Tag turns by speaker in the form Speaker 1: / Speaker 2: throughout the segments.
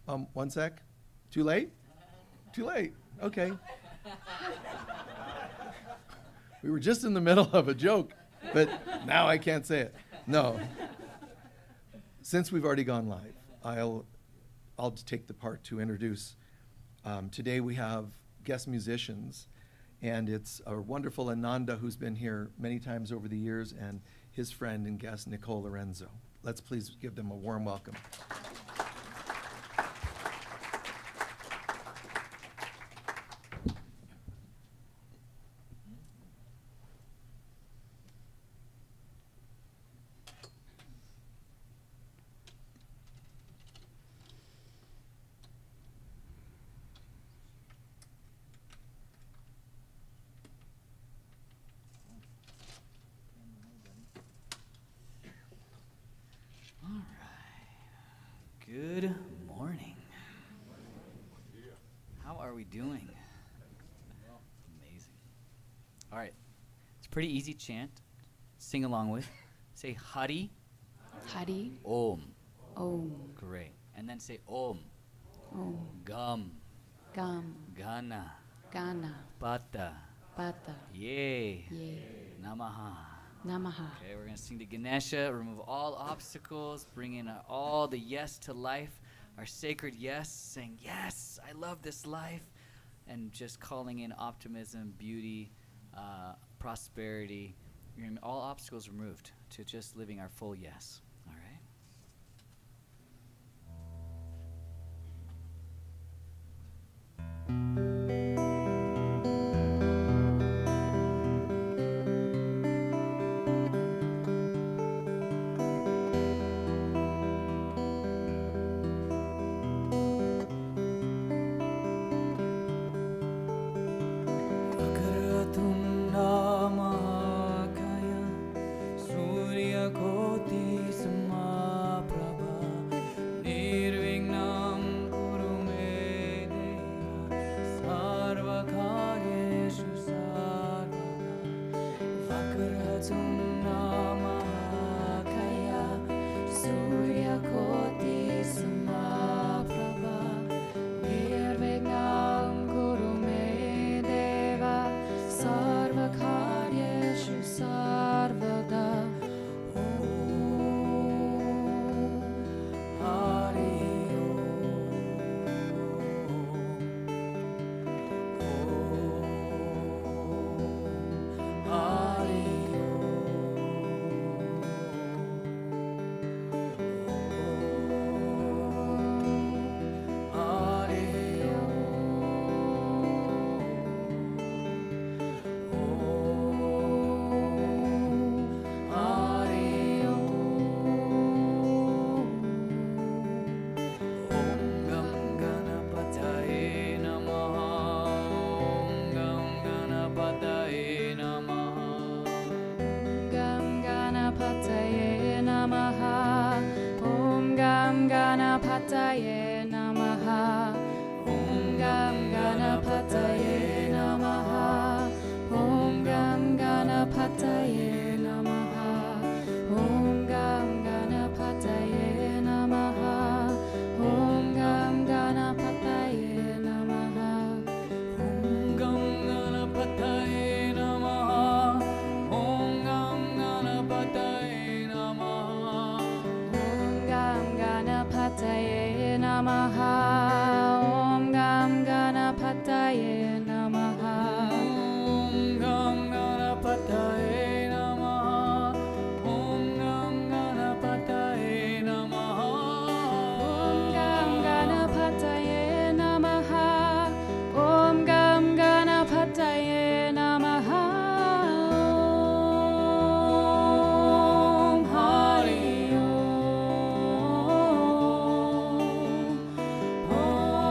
Speaker 1: One sec. Too late? Too late. Okay. We were just in the middle of a joke, but now I can't say it. No. Since we've already gone live, I'll take the part to introduce. Today we have guest musicians, and it's our wonderful Ananda, who's been here many times over the years, and his friend and guest, Nicole Lorenzo. Let's please give them a warm welcome.
Speaker 2: Good morning. How are we doing? Amazing. All right. It's a pretty easy chant. Sing along with. Say Hari.
Speaker 3: Hari.
Speaker 2: Om.
Speaker 3: Om.
Speaker 2: Great. And then say Om.
Speaker 3: Om.
Speaker 2: Gam.
Speaker 3: Gam.
Speaker 2: Gana.
Speaker 3: Gana.
Speaker 2: Pata.
Speaker 3: Pata.
Speaker 2: Yay.
Speaker 3: Ye.
Speaker 2: Namaha.
Speaker 3: Namaha.
Speaker 2: Okay, we're going to sing to Ganesha, remove all obstacles, bring in all the yes to life, our sacred yes, saying, yes, I love this life, and just calling in optimism, beauty, prosperity, and all obstacles removed to just living our full yes. All right?
Speaker 3: Ganapataye Namaha. Om Gam Ganapataye Namaha. Om Gam Ganapataye Namaha. Om Gam Ganapataye Namaha. Om Gam Ganapataye Namaha.
Speaker 2: Om Gam Ganapataye Namaha. Om Gam Ganapataye Namaha.
Speaker 3: Om Gam Ganapataye Namaha. Om Gam Ganapataye Namaha.
Speaker 2: Om Gam Ganapataye Namaha. Om Gam Ganapataye Namaha.
Speaker 3: Om Gam Ganapataye Namaha. Om Gam Ganapataye Namaha. Om Hari Om. Om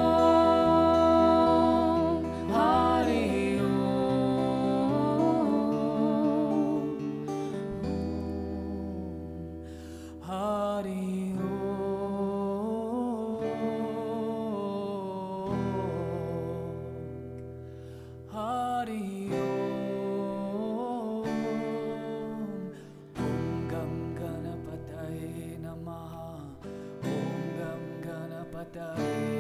Speaker 3: Hari Om.
Speaker 2: Hari Hari Om Gam Ganapataye Namaha. Om Gam Ganapataye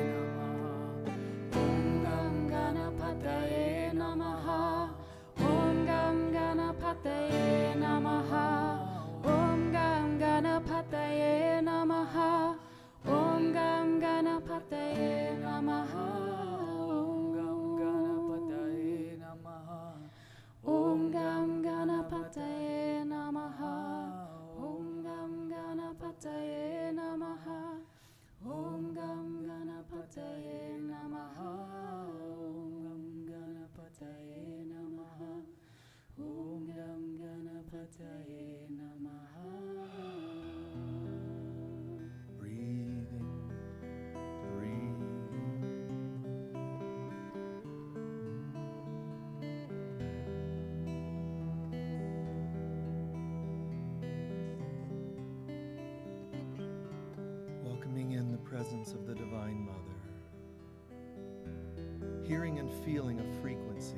Speaker 3: Ganapataye Namaha. Om Gam Ganapataye Namaha. Om Gam Ganapataye Namaha. Om Gam Ganapataye Namaha. Om Gam Ganapataye Namaha. Om Gam Ganapataye Namaha. Om Gam Ganapataye Namaha. Om Gam Ganapataye Namaha.
Speaker 1: Breathing, breathing. Welcoming in the presence of the Divine Mother. Hearing and feeling a frequency.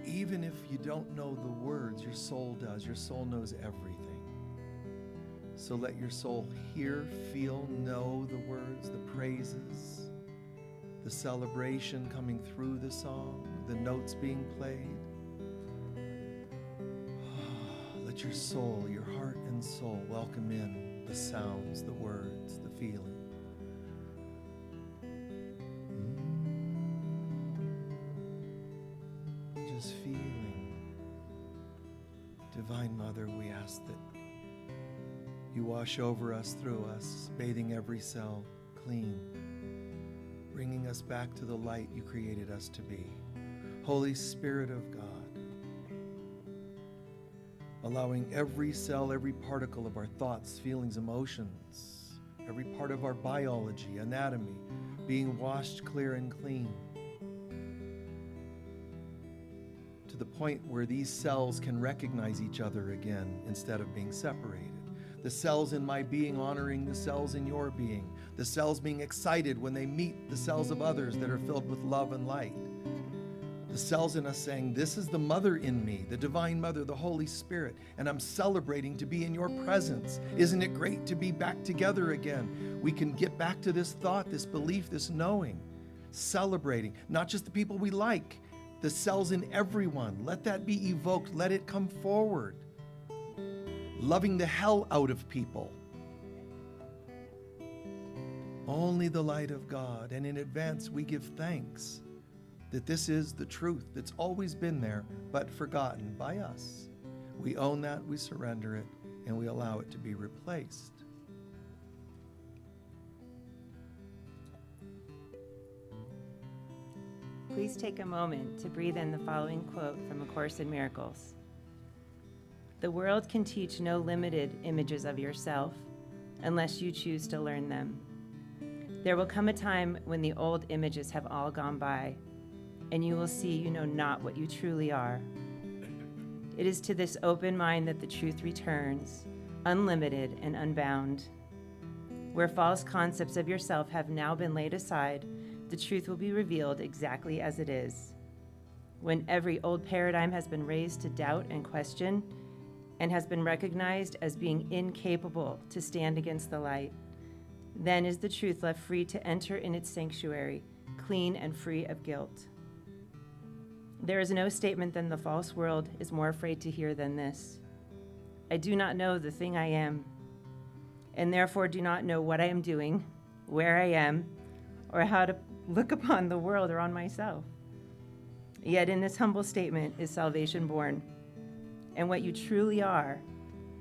Speaker 1: Even if you don't know the words, your soul does. Your soul knows everything. So let your soul hear, feel, know the words, the praises, the celebration coming through the song, the notes being played. Let your soul, your heart and soul welcome in the sounds, the words, the feeling. Just feeling. Divine Mother, we ask that you wash over us, through us, bathing every cell clean, bringing us back to the light you created us to be. Holy Spirit of God, allowing every cell, every particle of our thoughts, feelings, emotions, every part of our biology, anatomy, being washed clear and clean, to the point where these cells can recognize each other again instead of being separated. The cells in my being honoring the cells in your being. The cells being excited when they meet the cells of others that are filled with love and light. The cells in us saying, this is the mother in me, the Divine Mother, the Holy Spirit, and I'm celebrating to be in your presence. Isn't it great to be back together again? We can get back to this thought, this belief, this knowing, celebrating, not just the people we like, the cells in everyone. Let that be evoked. Let it come forward. Loving the hell out of people. Only the light of God. And in advance, we give thanks that this is the truth that's always been there, but forgotten by us. We own that, we surrender it, and we allow it to be replaced.
Speaker 4: Please take a moment to breathe in the following quote from A Course in Miracles. The world can teach no limited images of yourself unless you choose to learn them. There will come a time when the old images have all gone by, and you will see you know not what you truly are. It is to this open mind that the truth returns, unlimited and unbound. Where false concepts of yourself have now been laid aside, the truth will be revealed exactly as it is. When every old paradigm has been raised to doubt and question, and has been recognized as being incapable to stand against the light, then is the truth left free to enter in its sanctuary, clean and free of guilt. There is no statement that the false world is more afraid to hear than this. I do not know the thing I am, and therefore do not know what I am doing, where I am, or how to look upon the world or on myself. Yet in this humble statement is salvation born. And what you truly are,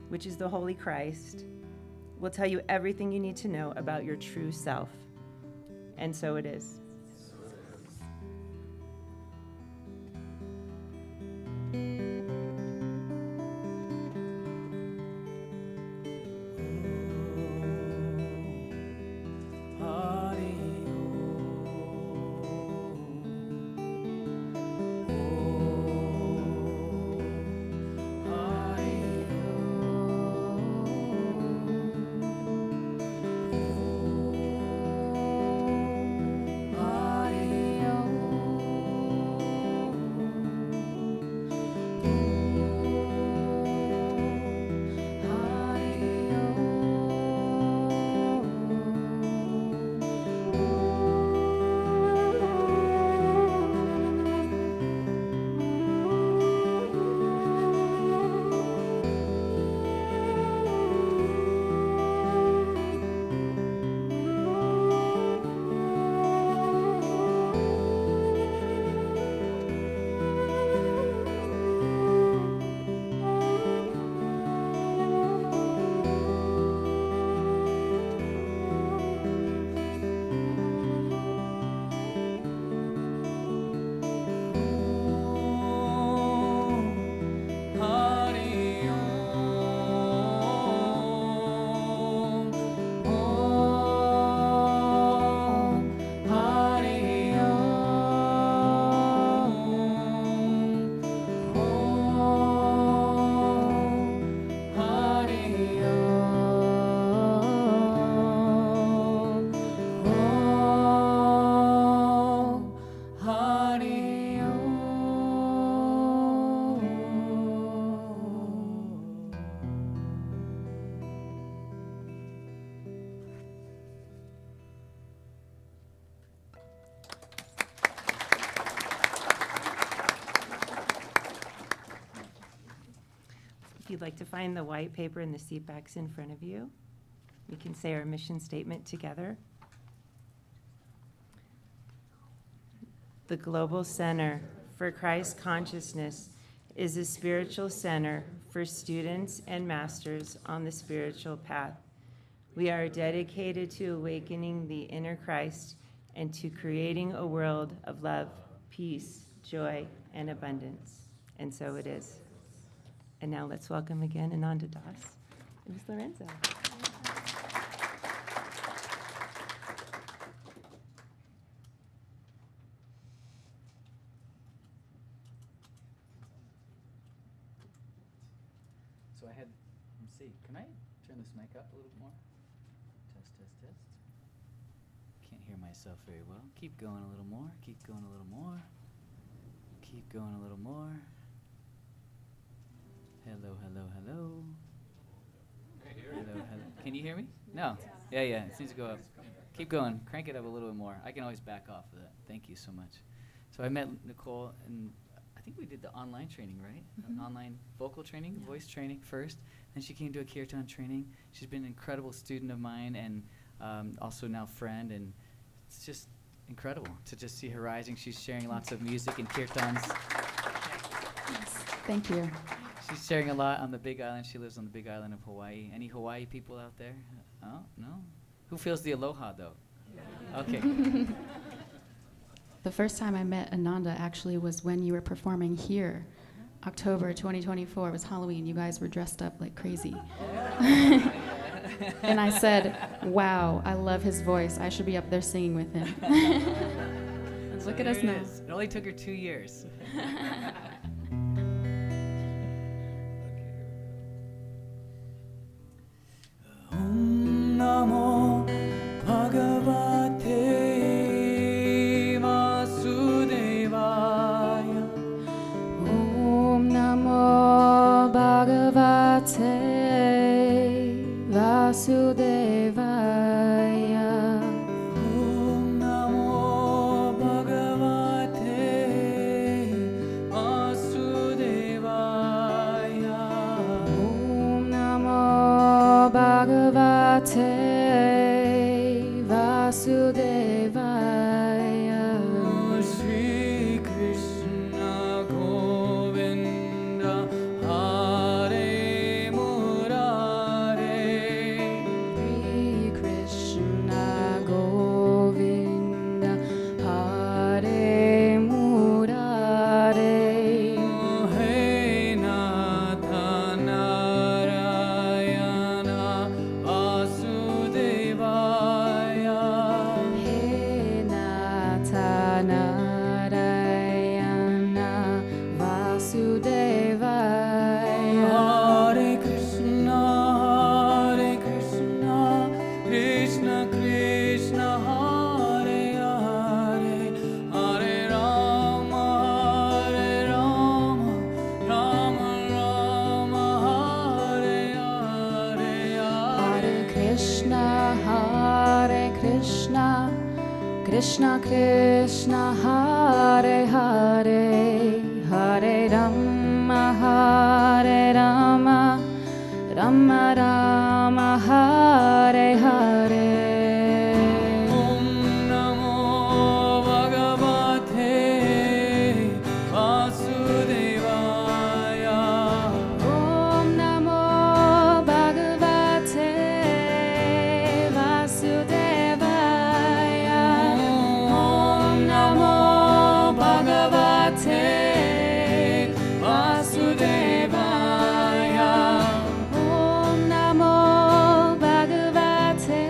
Speaker 4: which is the Holy Christ, will tell you everything you need to know about your true self. And so it is. you'd like to find the white paper in the seat backs in front of you, we can say our mission statement together. The Global Center for Christ Consciousness is a spiritual center for students and masters on the spiritual path. We are dedicated to awakening the inner Christ and to creating a world of love, peace, joy, and abundance. And so it is. And now let's welcome again Ananda Das and Ms. Lorenzo.
Speaker 2: So I had, let's see, can I turn this mic up a little more? Test, test, test. Can't hear myself very well. Keep going a little more, keep going a little more. Keep going a little more. Hello, hello, hello. Hello, hello. Can you hear me? No. Yeah, it seems to go up. Keep going. Crank it up a little bit more. I can always back off of that. Thank you so much. So I met Nicole, and I think we did the online training, right? An online vocal training, voice training first. Then she came to a kirtan training. She's been an incredible student of mine and also now friend, and it's just incredible to just see her rising. She's sharing lots of music and kirtans.
Speaker 3: Thank you.
Speaker 2: She's sharing a lot on the Big Island. She lives on the Big Island of Hawaii. Any Hawaii people out there? Oh, no? Who feels the aloha, though? Okay.
Speaker 3: The first time I met Ananda actually was when you were performing here. October 2024, it was Halloween. You guys were dressed up like crazy. And I said, wow, I love his voice. I should be up there singing with him. Look at us now.
Speaker 2: It only took her 2 years. Om Namo Bhagavate Vasudevaya.
Speaker 3: Om Namo Bhagavate Vasudevaya.
Speaker 2: Om Namo Bhagavate Vasudevaya.
Speaker 3: Om Namo Bhagavate Vasudevaya.
Speaker 2: Shri Krishna Govinda Hare Murare.
Speaker 3: Shri Krishna Govinda Hare Murare.
Speaker 2: Hey Natha Narayana Vasudevaya.
Speaker 3: He Natha Narayana Vasudevaya.
Speaker 2: Hare Krishna, Krishna Krishna, Hare Hare, Hare Rama, Rama Rama, Hare Hare,
Speaker 3: Hare Krishna, Krishna Krishna, Hare Hare, Hare Rama, Rama Rama, Hare Hare.
Speaker 2: Om Namo Bhagavate Vasudevaya.
Speaker 3: Om Namo Bhagavate Vasudevaya. Om Namo Bhagavate Vasudevaya. Om Namo Bhagavate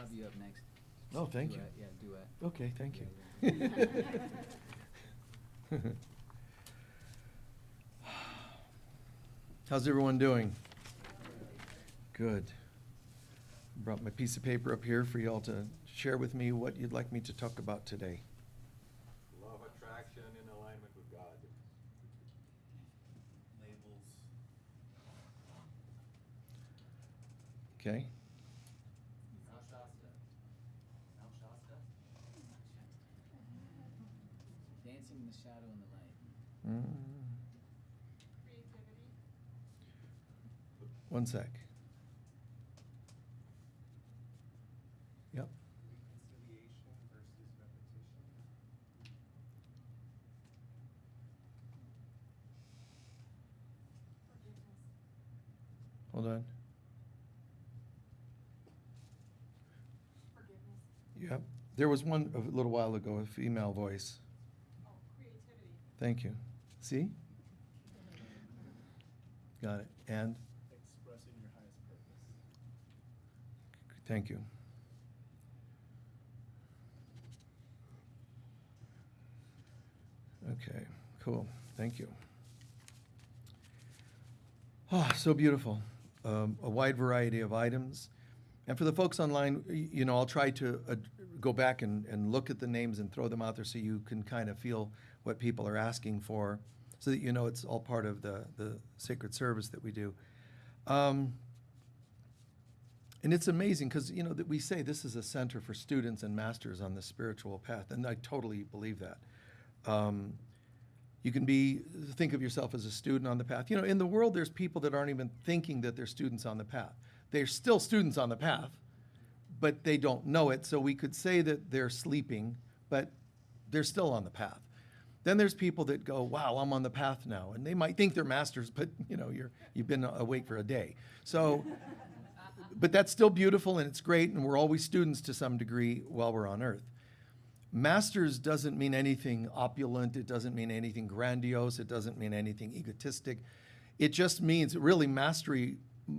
Speaker 2: We'll have you up next.
Speaker 1: Oh, thank you.
Speaker 2: Duet, yeah, duet.
Speaker 1: Okay, thank you. How's everyone doing? Good. Brought my piece of paper up here for y'all to share with me what you'd like me to talk about today.
Speaker 5: Law of attraction in alignment with God. Labels.
Speaker 1: Okay?
Speaker 2: Dancing in the shadow and the light.
Speaker 6: Creativity.
Speaker 1: One sec. Yep.
Speaker 5: Reconciliation versus repetition.
Speaker 6: Forgiveness.
Speaker 1: Hold on.
Speaker 6: Forgiveness.
Speaker 1: Yep. There was one a little while ago, a female voice.
Speaker 6: Oh, creativity.
Speaker 1: Thank you. See? Got it. And?
Speaker 5: Expressing your highest purpose.
Speaker 1: Thank you. Okay, cool. Thank you. Oh, so beautiful. A wide variety of items. And for the folks online, you know, I'll try to go back and look at the names and throw them out there so you can kind of feel what people are asking for, so that you know it's all part of the sacred service that we do. And it's amazing because, you know, that we say this is a center for students and masters on the spiritual path, and I totally believe that. You can think of yourself as a student on the path. You know, in the world, there's people that aren't even thinking that they're students on the path. They're still students on the path, but they don't know it. So we could say that they're sleeping, but they're still on the path. Then there's people that go, wow, I'm on the path now. And they might think they're masters, but you know, you've been awake for a day. So, but that's still beautiful and it's great, and we're always students to some degree while we're on earth. Masters doesn't mean anything opulent. It doesn't mean anything grandiose. It doesn't mean anything egotistic. It just means, really, mastery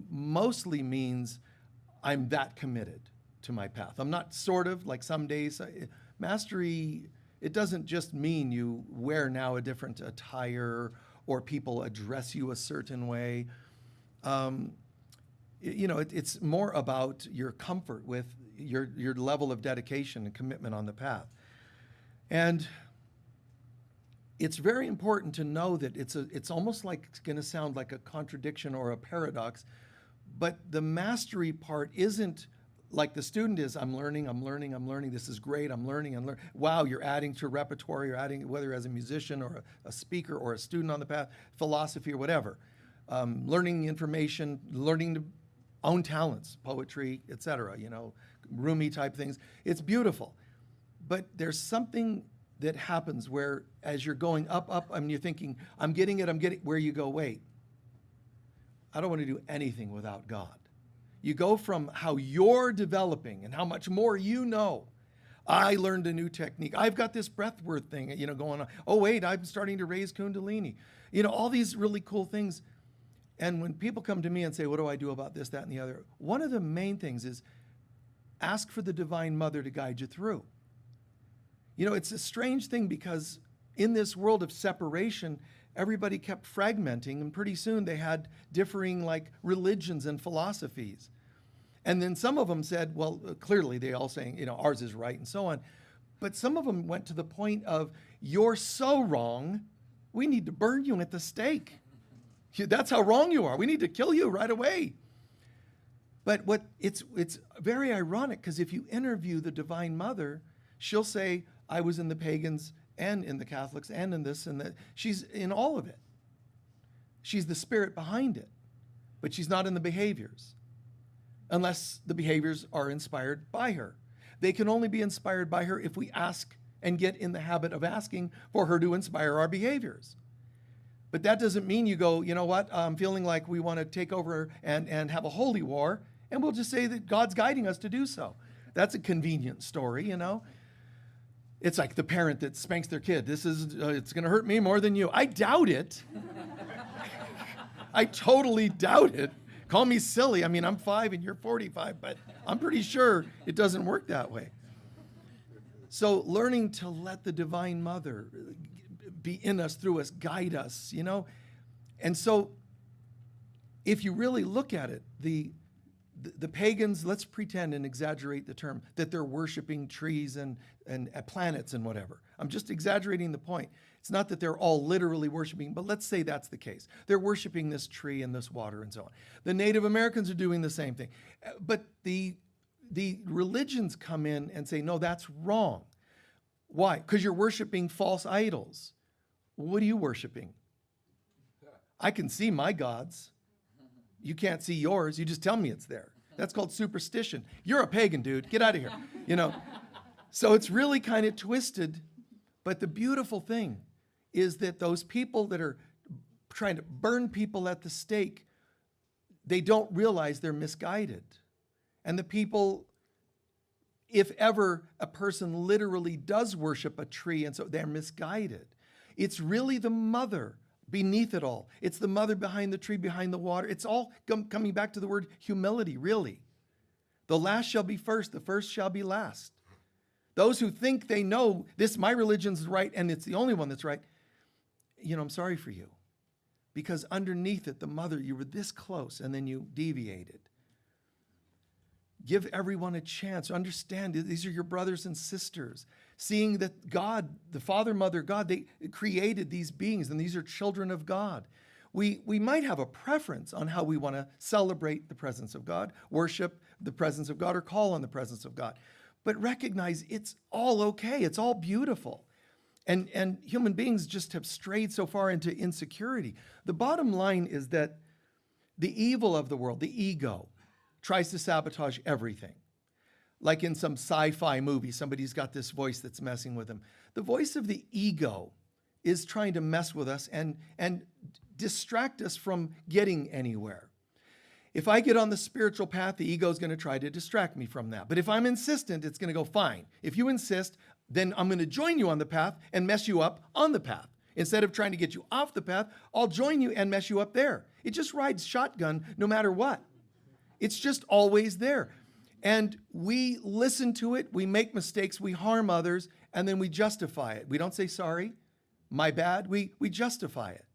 Speaker 1: mostly means I'm that committed to my path. I'm not sort of, like some days. Mastery, it doesn't just mean you wear now a different attire or people address you a certain way. You know, it's more about your comfort with your level of dedication and commitment on the path. And it's very important to know that it's almost like it's going to sound like a contradiction or a paradox, but the mastery part isn't like the student is, I'm learning, this is great, I'm learning. Wow, you're adding to repertoire, you're adding, whether as a musician or a speaker or a student on the path, philosophy or whatever. Learning information, learning to own talents, poetry, etc., you know, Rumi type things. It's beautiful. But there's something that happens where as you're going up, and you're thinking, I'm getting it, where you go, wait, I don't want to do anything without God. You go from how you're developing and how much more you know. I learned a new technique. I've got this breathwork thing, you know, going on. Oh, wait, I'm starting to raise Kundalini. You know, all these really cool things. And when people come to me and say, what do I do about this, that, and the other? One of the main things is ask for the Divine Mother to guide you through. You know, it's a strange thing because in this world of separation, everybody kept fragmenting, and pretty soon they had differing like religions and philosophies. And then some of them said, well, clearly they all saying, you know, ours is right and so on. But some of them went to the point of, you're so wrong, we need to burn you at the stake. That's how wrong you are. We need to kill you right away. But it's very ironic because if you interview the Divine Mother, she'll say, I was in the pagans and in the Catholics and in this and that. She's in all of it. She's the spirit behind it, but she's not in the behaviors unless the behaviors are inspired by her. They can only be inspired by her if we ask and get in the habit of asking for her to inspire our behaviors. But that doesn't mean you go, you know what, I'm feeling like we want to take over and have a holy war, and we'll just say that God's guiding us to do so. That's a convenient story, you know. It's like the parent that spanks their kid. This is, it's going to hurt me more than you. I doubt it. I totally doubt it, Call me silly. I mean, I'm 5 and you're 45, but I'm pretty sure it doesn't work that way. So learning to let the Divine Mother be in us, through us, guide us, you know. And so if you really look at it, the pagans, let's pretend and exaggerate the term, that they're worshiping trees and planets and whatever. I'm just exaggerating the point. It's not that they're all literally worshiping, but let's say that's the case. They're worshiping this tree and this water and so on. The Native Americans are doing the same thing. But the religions come in and say, no, that's wrong. Why? Because you're worshiping false idols. What are you worshiping? I can see my gods. You can't see yours. You just tell me it's there. That's called superstition. You're a pagan, dude. Get out of here. You know. So it's really kind of twisted. But the beautiful thing is that those people that are trying to burn people at the stake, they don't realize they're misguided. And the people, if ever a person literally does worship a tree and so they're misguided, it's really the mother beneath it all. It's the mother behind the tree, behind the water. It's all coming back to the word humility, really. The last shall be first, the first shall be last. Those who think they know this, my religion's right, and it's the only one that's right, you know, I'm sorry for you. Because underneath it, the mother, you were this close, and then you deviated. Give everyone a chance. Understand, these are your brothers and sisters. Seeing that God, the Father, Mother, God, they created these beings, and these are children of God. We might have a preference on how we want to celebrate the presence of God, worship the presence of God, or call on the presence of God. But recognize it's all okay. It's all beautiful. And human beings just have strayed so far into insecurity. The bottom line is that the evil of the world, the ego, tries to sabotage everything. Like in some sci-fi movie, somebody's got this voice that's messing with them. The voice of the ego is trying to mess with us and distract us from getting anywhere. If I get on the spiritual path, the ego is going to try to distract me from that. But if I'm insistent, it's going to go, fine. If you insist, then I'm going to join you on the path and mess you up on the path. Instead of trying to get you off the path, I'll join you and mess you up there. It just rides shotgun no matter what. It's just always there. And we listen to it, we make mistakes, we harm others, and then we justify it. We don't say sorry, my bad, we justify it.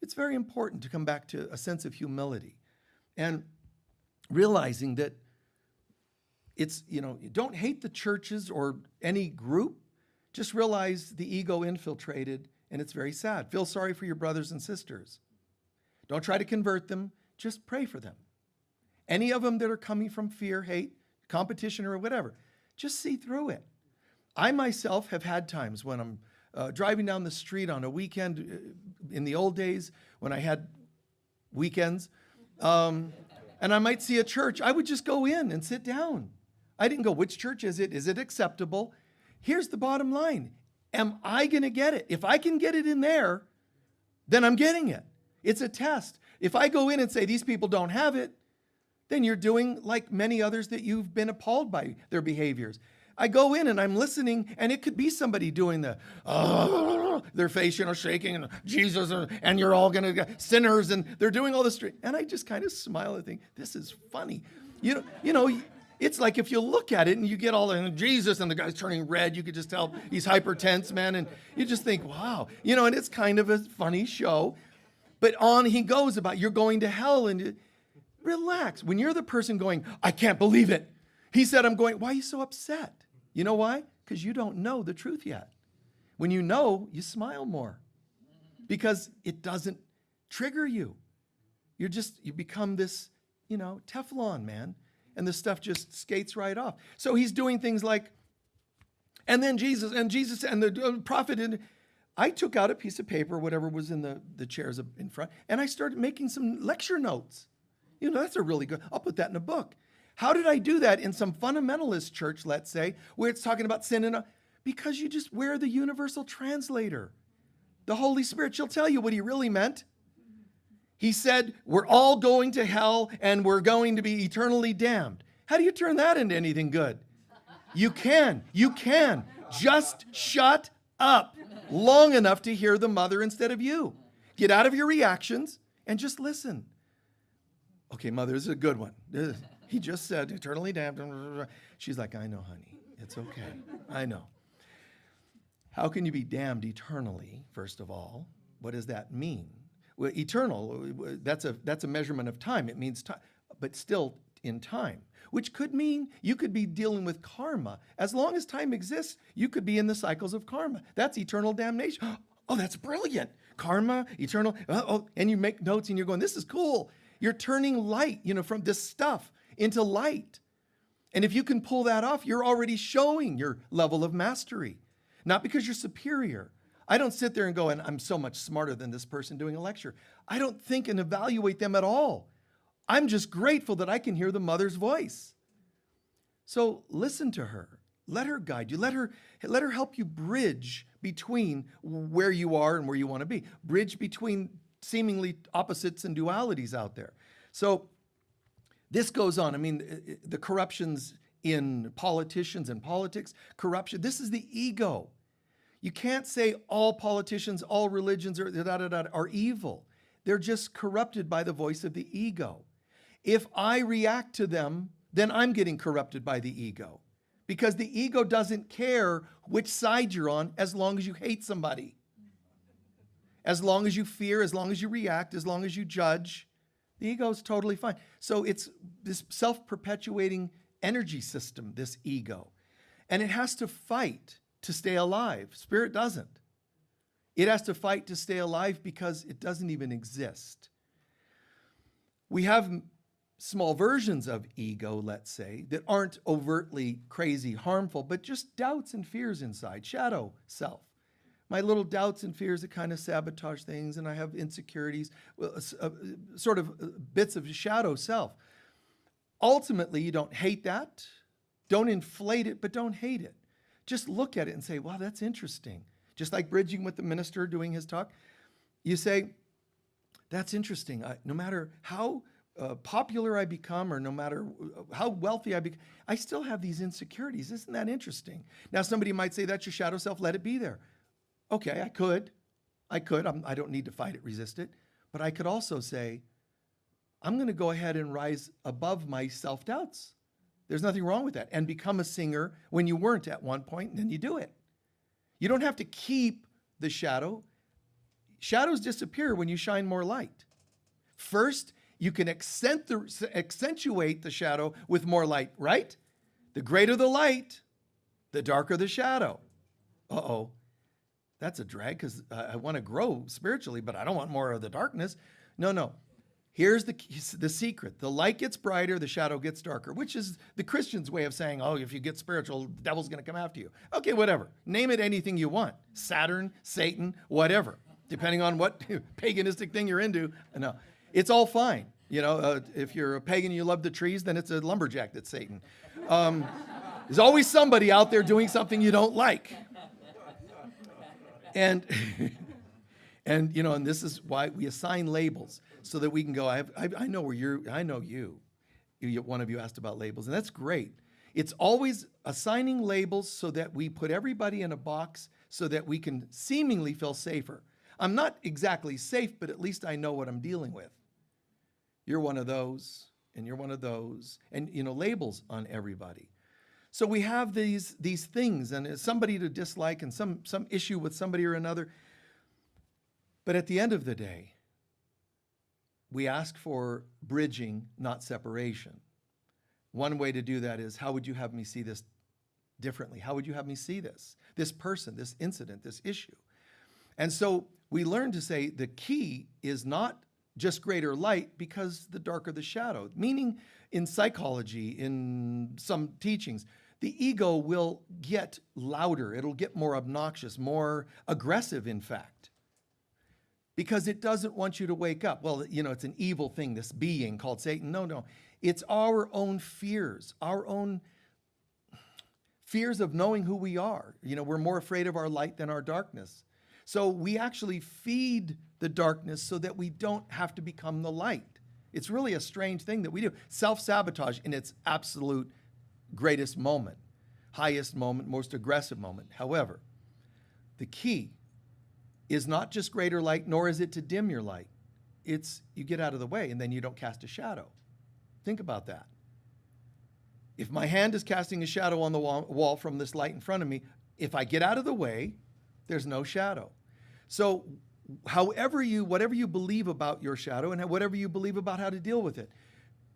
Speaker 1: It's very important to come back to a sense of humility and realizing that it's, you know, you don't hate the churches or any group, just realize the ego infiltrated, and it's very sad. Feel sorry for your brothers and sisters. Don't try to convert them, just pray for them. Any of them that are coming from fear, hate, competition, or whatever, just see through it. I myself have had times when I'm driving down the street on a weekend in the old days when I had weekends, and I might see a church. I would just go in and sit down. I didn't go, which church is it? Is it acceptable? Here's the bottom line. Am I going to get it? If I can get it in there, then I'm getting it. It's a test. If I go in and say these people don't have it, then you're doing like many others that you've been appalled by their behaviors. I go in and I'm listening, and it could be somebody doing their face, you know, shaking, and Jesus, and you're all going to sinners, and they're doing all this. And I just kind of smile and think, this is funny. You know, it's like if you look at it and you get all the Jesus, and the guy's turning red, you could just tell he's hypertense, man, and you just think, wow. You know, and it's kind of a funny show. But on he goes about, you're going to hell, and relax. When you're the person going, I can't believe it. He said, I'm going, why are you so upset? You know why? Because you don't know the truth yet. When you know, you smile more because it doesn't trigger you. You become this, you know, Teflon, man. And the stuff just skates right off. So he's doing things like, and then Jesus and the prophet. And I took out a piece of paper, whatever was in the chairs in front, and I started making some lecture notes. You know, that's a really good, I'll put that in a book. How did I do that in some fundamentalist church, let's say, where it's talking about sin? Because you just wear the universal translator. The Holy Spirit, she'll tell you what he really meant. He said, we're all going to hell and we're going to be eternally damned. How do you turn that into anything good? You can. Just shut up long enough to hear the mother instead of you. Get out of your reactions and just listen. Okay, Mother, this is a good one. He just said, eternally damned. She's like, I know, honey. It's okay. I know. How can you be damned eternally, first of all? What does that mean? Well, eternal, that's a measurement of time. It means time, but still in time, which could mean you could be dealing with karma. As long as time exists, you could be in the cycles of karma. That's eternal damnation. Oh, that's brilliant. Karma, eternal. And you make notes and you're going, this is cool. You're turning light, from this stuff into light. And if you can pull that off, you're already showing your level of mastery. Not because you're superior. I don't sit there and go, and I'm so much smarter than this person doing a lecture. I don't think and evaluate them at all. I'm just grateful that I can hear the Mother's voice. So listen to her. Let her guide you. Let her help you bridge between where you are and where you want to be. Bridge between seemingly opposites and dualities out there. So this goes on. I mean, the corruptions in politicians and politics, corruption, this is the ego. You can't say all politicians, all religions are evil. They're just corrupted by the voice of the ego. If I react to them, then I'm getting corrupted by the ego. Because the ego doesn't care which side you're on as long as you hate somebody. As long as you fear, as long as you react, as long as you judge, the ego is totally fine. So it's this self-perpetuating energy system, this ego. And it has to fight to stay alive. Spirit doesn't. It has to fight to stay alive because it doesn't even exist. We have small versions of ego, let's say, that aren't overtly crazy, harmful, but just doubts and fears inside, shadow self. My little doubts and fears that kind of sabotage things, and I have insecurities, sort of bits of shadow self. Ultimately, you don't hate that. Don't inflate it, but don't hate it. Just look at it and say, wow, that's interesting. Just like bridging with the minister doing his talk. You say, that's interesting. No matter how popular I become or no matter how wealthy I become, I still have these insecurities. Isn't that interesting? Now, somebody might say, that's your shadow self. Let it be there. Okay, I could. I don't need to fight it, resist it. But I could also say, I'm going to go ahead and rise above my self-doubts. There's nothing wrong with that. And become a singer when you weren't at one point, and then you do it. You don't have to keep the shadow. Shadows disappear when you shine more light. First, you can accentuate the shadow with more light, right? The greater the light, the darker the shadow. Uh-oh. That's a drag because I want to grow spiritually, but I don't want more of the darkness. No. Here's the secret. The light gets brighter, the shadow gets darker, which is the Christian's way of saying, oh, if you get spiritual, the devil's going to come after you. Okay, whatever. Name it anything you want. Saturn, Satan, whatever, depending on what paganistic thing you're into. No, it's all fine. If you're a pagan and you love the trees, then it's a lumberjack that's Satan. There's always somebody out there doing something you don't like. And this is why we assign labels so that we can go, I know where I know you. One of you asked about labels, and that's great. It's always assigning labels so that we put everybody in a box so that we can seemingly feel safer. I'm not exactly safe, but at least I know what I'm dealing with. You're one of those, and you're one of those, and labels on everybody. So we have these things, and somebody to dislike and some issue with somebody or another. But at the end of the day, we ask for bridging, not separation. One way to do that is, how would you have me see this differently? How would you have me see this person, this incident, this issue? And so we learn to say the key is not just greater light because the darker the shadow. Meaning in psychology, in some teachings, the ego will get louder. It'll get more obnoxious, more aggressive, in fact, because it doesn't want you to wake up. Well, it's an evil thing, this being called Satan. No. It's our own fears of knowing who we are. We're more afraid of our light than our darkness. So we actually feed the darkness so that we don't have to become the light. It's really a strange thing that we do. Self-sabotage in its absolute greatest moment, highest moment, most aggressive moment. However, the key is not just greater light, nor is it to dim your light. It's you get out of the way and then you don't cast a shadow. Think about that. If my hand is casting a shadow on the wall from this light in front of me, if I get out of the way, there's no shadow. So whatever you believe about your shadow and whatever you believe about how to deal with it,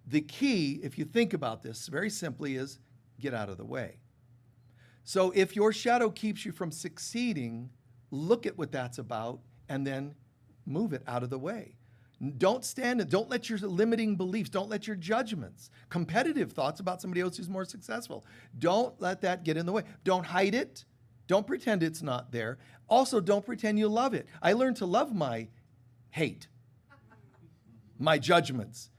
Speaker 1: the key, if you think about this very simply, is get out of the way. So if your shadow keeps you from succeeding, look at what that's about and then move it out of the way. Don't stand and don't let your limiting beliefs, don't let your judgments, competitive thoughts about somebody else who's more successful, don't let that get in the way. Don't hide it. Don't pretend it's not there. Also, don't pretend you love it. I learned to love my hate, my judgments.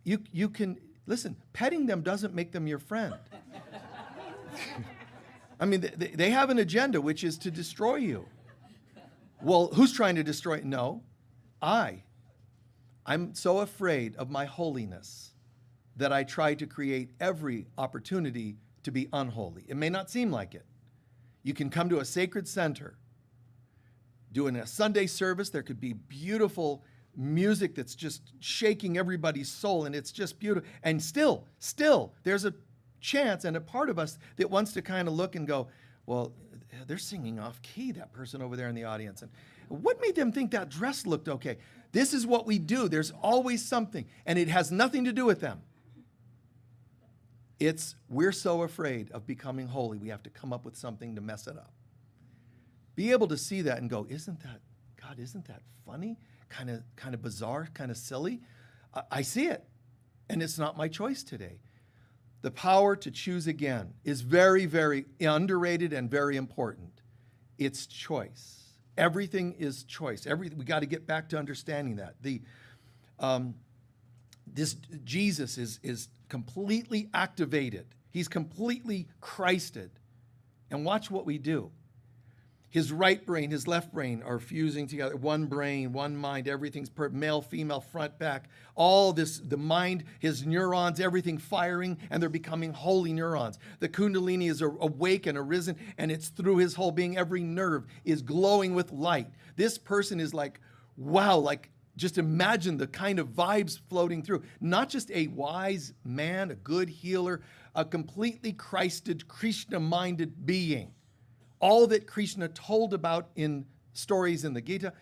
Speaker 1: You can, listen, petting them doesn't make them your friend. I mean, they have an agenda, which is to destroy you. Well, who's trying to destroy? No, I'm so afraid of my holiness that I try to create every opportunity to be unholy. It may not seem like it. You can come to a sacred center, doing a Sunday service. There could be beautiful music that's just shaking everybody's soul, and it's just beautiful. And still, there's a chance and a part of us that wants to kind of look and go, well, they're singing off key, that person over there in the audience. And what made them think that dress looked okay? This is what we do. There's always something, and it has nothing to do with them. We're so afraid of becoming holy, we have to come up with something to mess it up. Be able to see that and go, isn't that funny? Kind of bizarre, kind of silly. I see it, and it's not my choice today. The power to choose again is very, very underrated and very important. It's choice. Everything is choice. We got to get back to understanding that. This Jesus is completely activated. He's completely Christed. And watch what we do. His right brain, his left brain are fusing together. One brain, one mind, everything's male, female, front, back. All this, the mind, his neurons, everything firing, and they're becoming holy neurons. The Kundalini is awake and arisen, and it's through his whole being. Every nerve is glowing with light. This person is like, wow, like just imagine the kind of vibes floating through. Not just a wise man, a good healer, a completely Christed, Krishna-minded being. All that Krishna told about in stories in the Gita,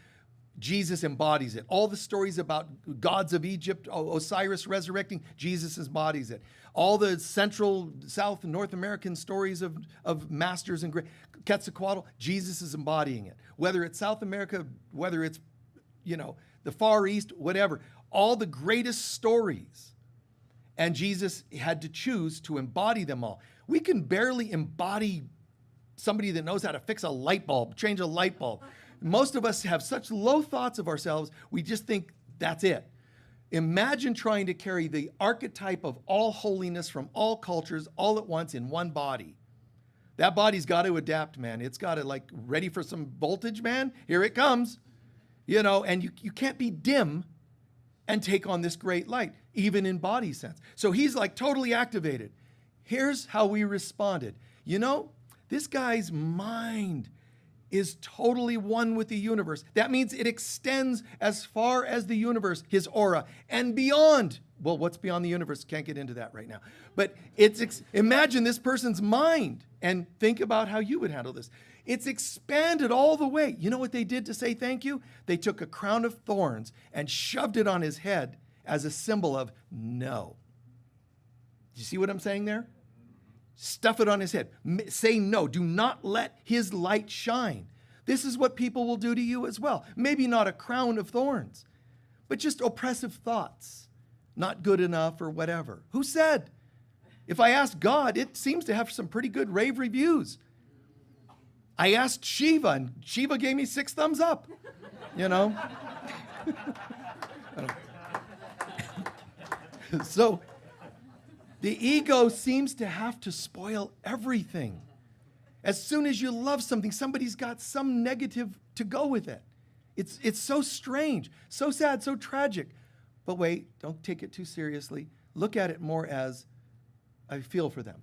Speaker 1: Jesus embodies it. All the stories about gods of Egypt, Osiris resurrecting, Jesus embodies it. All the Central, South, and North American stories of masters and Quetzalcoatl, Jesus is embodying it. Whether it's South America, whether it's, the Far East, whatever. All the greatest stories. And Jesus had to choose to embody them all. We can barely embody somebody that knows how to fix a light bulb, change a light bulb. Most of us have such low thoughts of ourselves, we just think that's it. Imagine trying to carry the archetype of all holiness from all cultures all at once in one body. That body's got to adapt, man. It's got to ready for some voltage, man. Here it comes. And you can't be dim and take on this great light, even in body sense. So he's totally activated. Here's how we responded. This guy's mind is totally one with the universe. That means it extends as far as the universe, his aura, and beyond. Well, what's beyond the universe? Can't get into that right now. But imagine this person's mind and think about how you would handle this. It's expanded all the way. You know what they did to say thank you? They took a crown of thorns and shoved it on his head as a symbol of no. Do you see what I'm saying there? Stuff it on his head. Say no. Do not let his light shine. This is what people will do to you as well. Maybe not a crown of thorns, but just oppressive thoughts. Not good enough or whatever. Who said? If I ask God, it seems to have some pretty good rave reviews. I asked Shiva, and Shiva gave me 6 thumbs up. So, the ego seems to have to spoil everything. As soon as you love something, somebody's got some negative to go with it. It's so strange, so sad, so tragic. But wait, don't take it too seriously. Look at it more as I feel for them.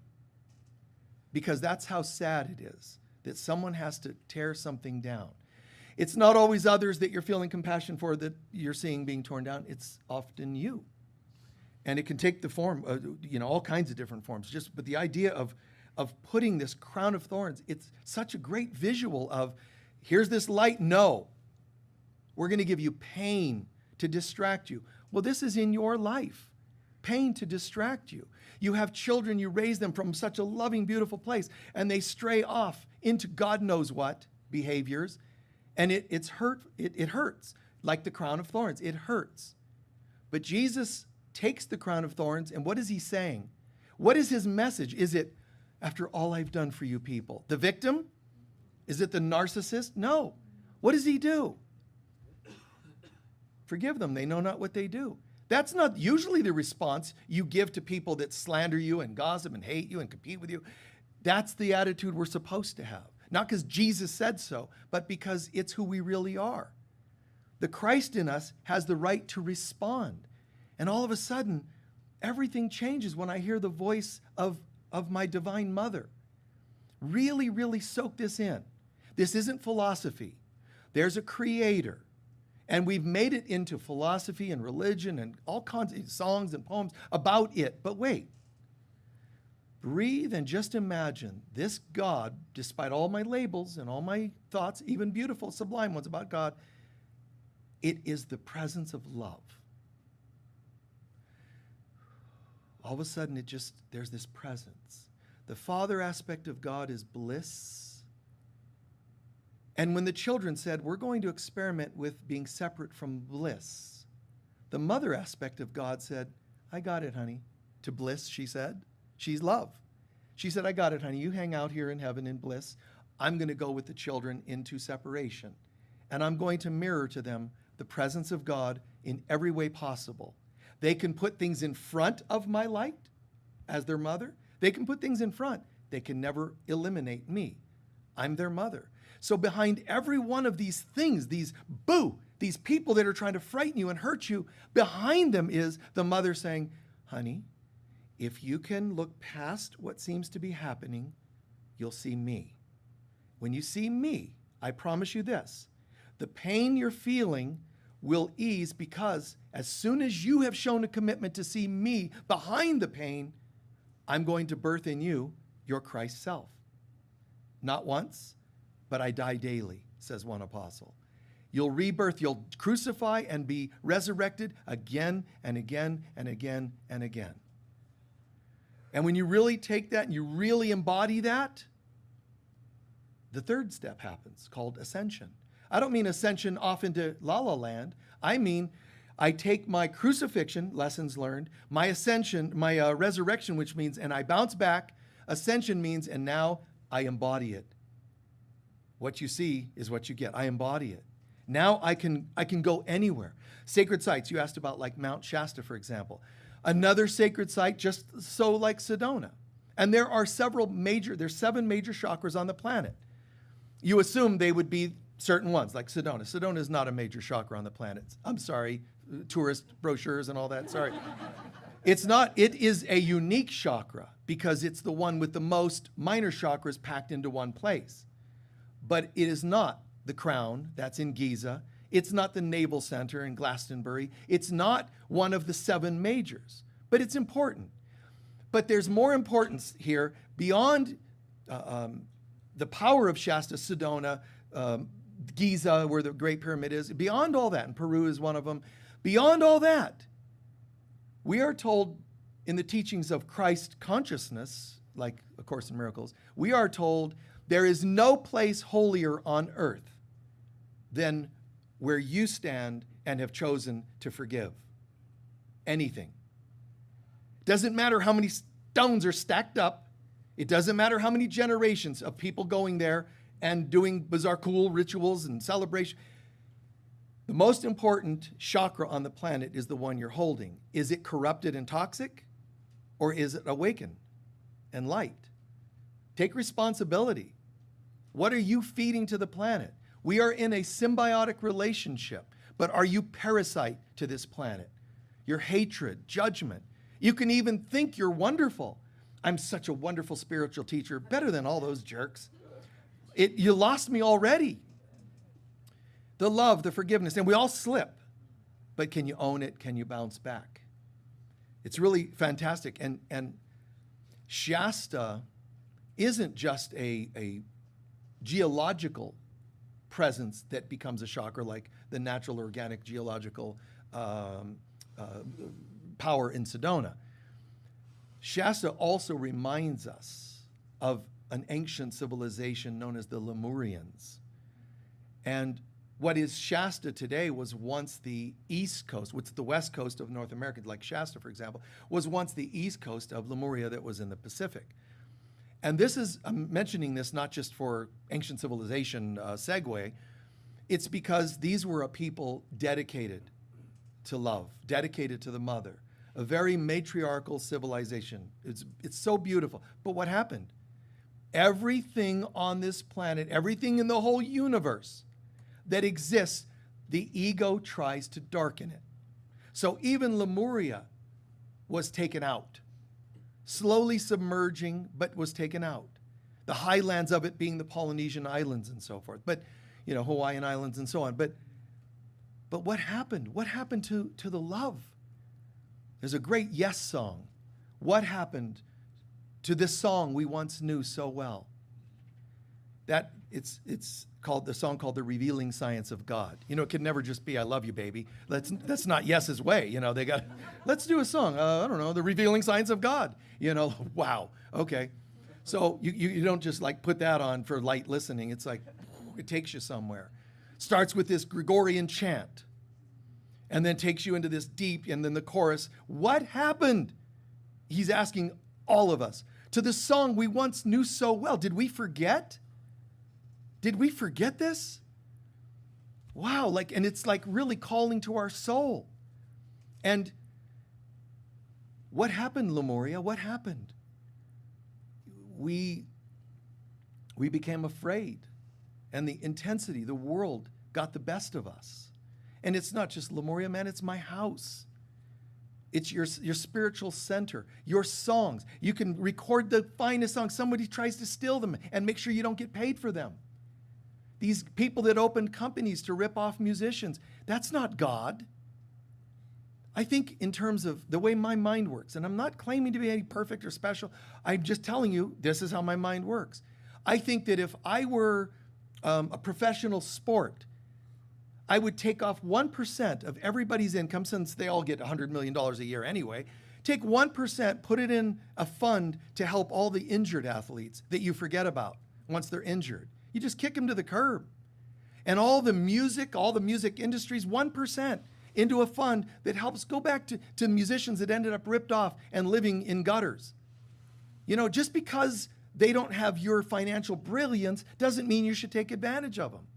Speaker 1: Because that's how sad it is, that someone has to tear something down. It's not always others that you're feeling compassion for that you're seeing being torn down. It's often you. And it can take the form, all kinds of different forms. But the idea of putting this crown of thorns, it's such a great visual of, here's this light, no. We're going to give you pain to distract you. Well, this is in your life. Pain to distract you. You have children, you raise them from such a loving, beautiful place, and they stray off into God knows what behaviors, and it hurts, like the crown of thorns. It hurts. But Jesus takes the crown of thorns, and what is he saying? What is his message? Is it, after all I've done for you people? The victim? Is it the narcissist? No. What does he do? Forgive them, they know not what they do. That's not usually the response you give to people that slander you and gossip and hate you and compete with you. That's the attitude we're supposed to have. Not because Jesus said so, but because it's who we really are. The Christ in us has the right to respond. And all of a sudden, everything changes when I hear the voice of my divine mother. Really, really soak this in. This isn't philosophy. There's a creator. And we've made it into philosophy and religion and all kinds of songs and poems about it. But wait. Breathe and just imagine this God, despite all my labels and all my thoughts, even beautiful, sublime ones about God, it is the presence of love. All of a sudden, there's this presence. The Father aspect of God is bliss. And when the children said, we're going to experiment with being separate from bliss, the mother aspect of God said, I got it, honey. To bliss, she said. She's love. She said, I got it, honey. You hang out here in heaven in bliss. I'm going to go with the children into separation. And I'm going to mirror to them the presence of God in every way possible. They can put things in front of my light as their mother. They can put things in front. They can never eliminate me. I'm their mother. So behind every one of these things, these people that are trying to frighten you and hurt you, behind them is the mother saying, honey, if you can look past what seems to be happening, you'll see me. When you see me, I promise you this, the pain you're feeling will ease, because as soon as you have shown a commitment to see me behind the pain, I'm going to birth in you your Christ self. Not once, but I die daily, says one apostle. You'll rebirth, you'll crucify and be resurrected again and again and again and again. And when you really take that and you really embody that, the third step happens, called ascension. I don't mean ascension off into La La Land. I mean, I take my crucifixion, lessons learned, my ascension, my resurrection, which means, and I bounce back. Ascension means, and now I embody it. What you see is what you get. I embody it. Now I can go anywhere. Sacred sites, you asked about, like Mount Shasta, for example. Another sacred site, just so like Sedona. And there are there's 7 major chakras on the planet. You assume they would be certain ones, like Sedona. Sedona is not a major chakra on the planet. I'm sorry, tourist brochures and all that, sorry. It's not. It is a unique chakra because it's the one with the most minor chakras packed into one place. But it is not the crown that's in Giza. It's not the naval center in Glastonbury. It's not one of the 7 majors, but it's important. But there's more importance here beyond the power of Shasta, Sedona, Giza, where the Great Pyramid is. Beyond all that, and Peru is one of them. Beyond all that, we are told in the teachings of Christ consciousness, like A Course in Miracles, we are told there is no place holier on earth than where you stand and have chosen to forgive. Anything. Doesn't matter how many stones are stacked up. It doesn't matter how many generations of people going there and doing bizarre, cool rituals and celebration. The most important chakra on the planet is the one you're holding. Is it corrupted and toxic, or is it awakened and light? Take responsibility. What are you feeding to the planet? We are in a symbiotic relationship, but are you parasite to this planet? Your hatred, judgment. You can even think you're wonderful. I'm such a wonderful spiritual teacher, better than all those jerks. You lost me already. The love, the forgiveness, and we all slip. But can you own it? Can you bounce back? It's really fantastic. And Shasta isn't just a geological presence that becomes a shocker like the natural organic geological power in Sedona. Shasta also reminds us of an ancient civilization known as the Lemurians. And what is Shasta today was once the east coast, what's the west coast of North America, like Shasta, for example, was once the east coast of Lemuria that was in the Pacific. And this is, I'm mentioning this not just for ancient civilization segue, it's because these were a people dedicated to love, dedicated to the mother, a very matriarchal civilization. It's so beautiful. But what happened? Everything on this planet, everything in the whole universe that exists, the ego tries to darken it. So even Lemuria was taken out, slowly submerging, but was taken out. The highlands of it being the Polynesian islands and so forth, but Hawaiian islands and so on. But what happened? What happened to the love? There's a great Yes song. What happened to this song we once knew so well? That it's called the song called The Revealing Science of God. It could never just be I love you, baby. That's not Yes's way. They got, let's do a song. I don't know, The Revealing Science of God. Wow. Okay. So you don't just like put that on for light listening. It's like it takes you somewhere. Starts with this Gregorian chant, and then takes you into this deep, and then the chorus. What happened? He's asking all of us to this song we once knew so well. Did we forget? Did we forget this? Wow, and it's like really calling to our soul. And what happened, Lemuria? What happened? We became afraid, and the intensity, the world got the best of us. And it's not just Lemuria, man, it's my house. It's your spiritual center, your songs. You can record the finest songs. Somebody tries to steal them and make sure you don't get paid for them. These people that opened companies to rip off musicians, that's not God. I think in terms of the way my mind works, and I'm not claiming to be any perfect or special, I'm just telling you this is how my mind works. I think that if I were a professional sport, I would take off 1% of everybody's income, since they all get $100 million a year anyway. Take 1%, put it in a fund to help all the injured athletes that you forget about once they're injured. You just kick them to the curb. And all the music industries, 1% into a fund that helps go back to musicians that ended up ripped off and living in gutters. Just because they don't have your financial brilliance doesn't mean you should take advantage of them.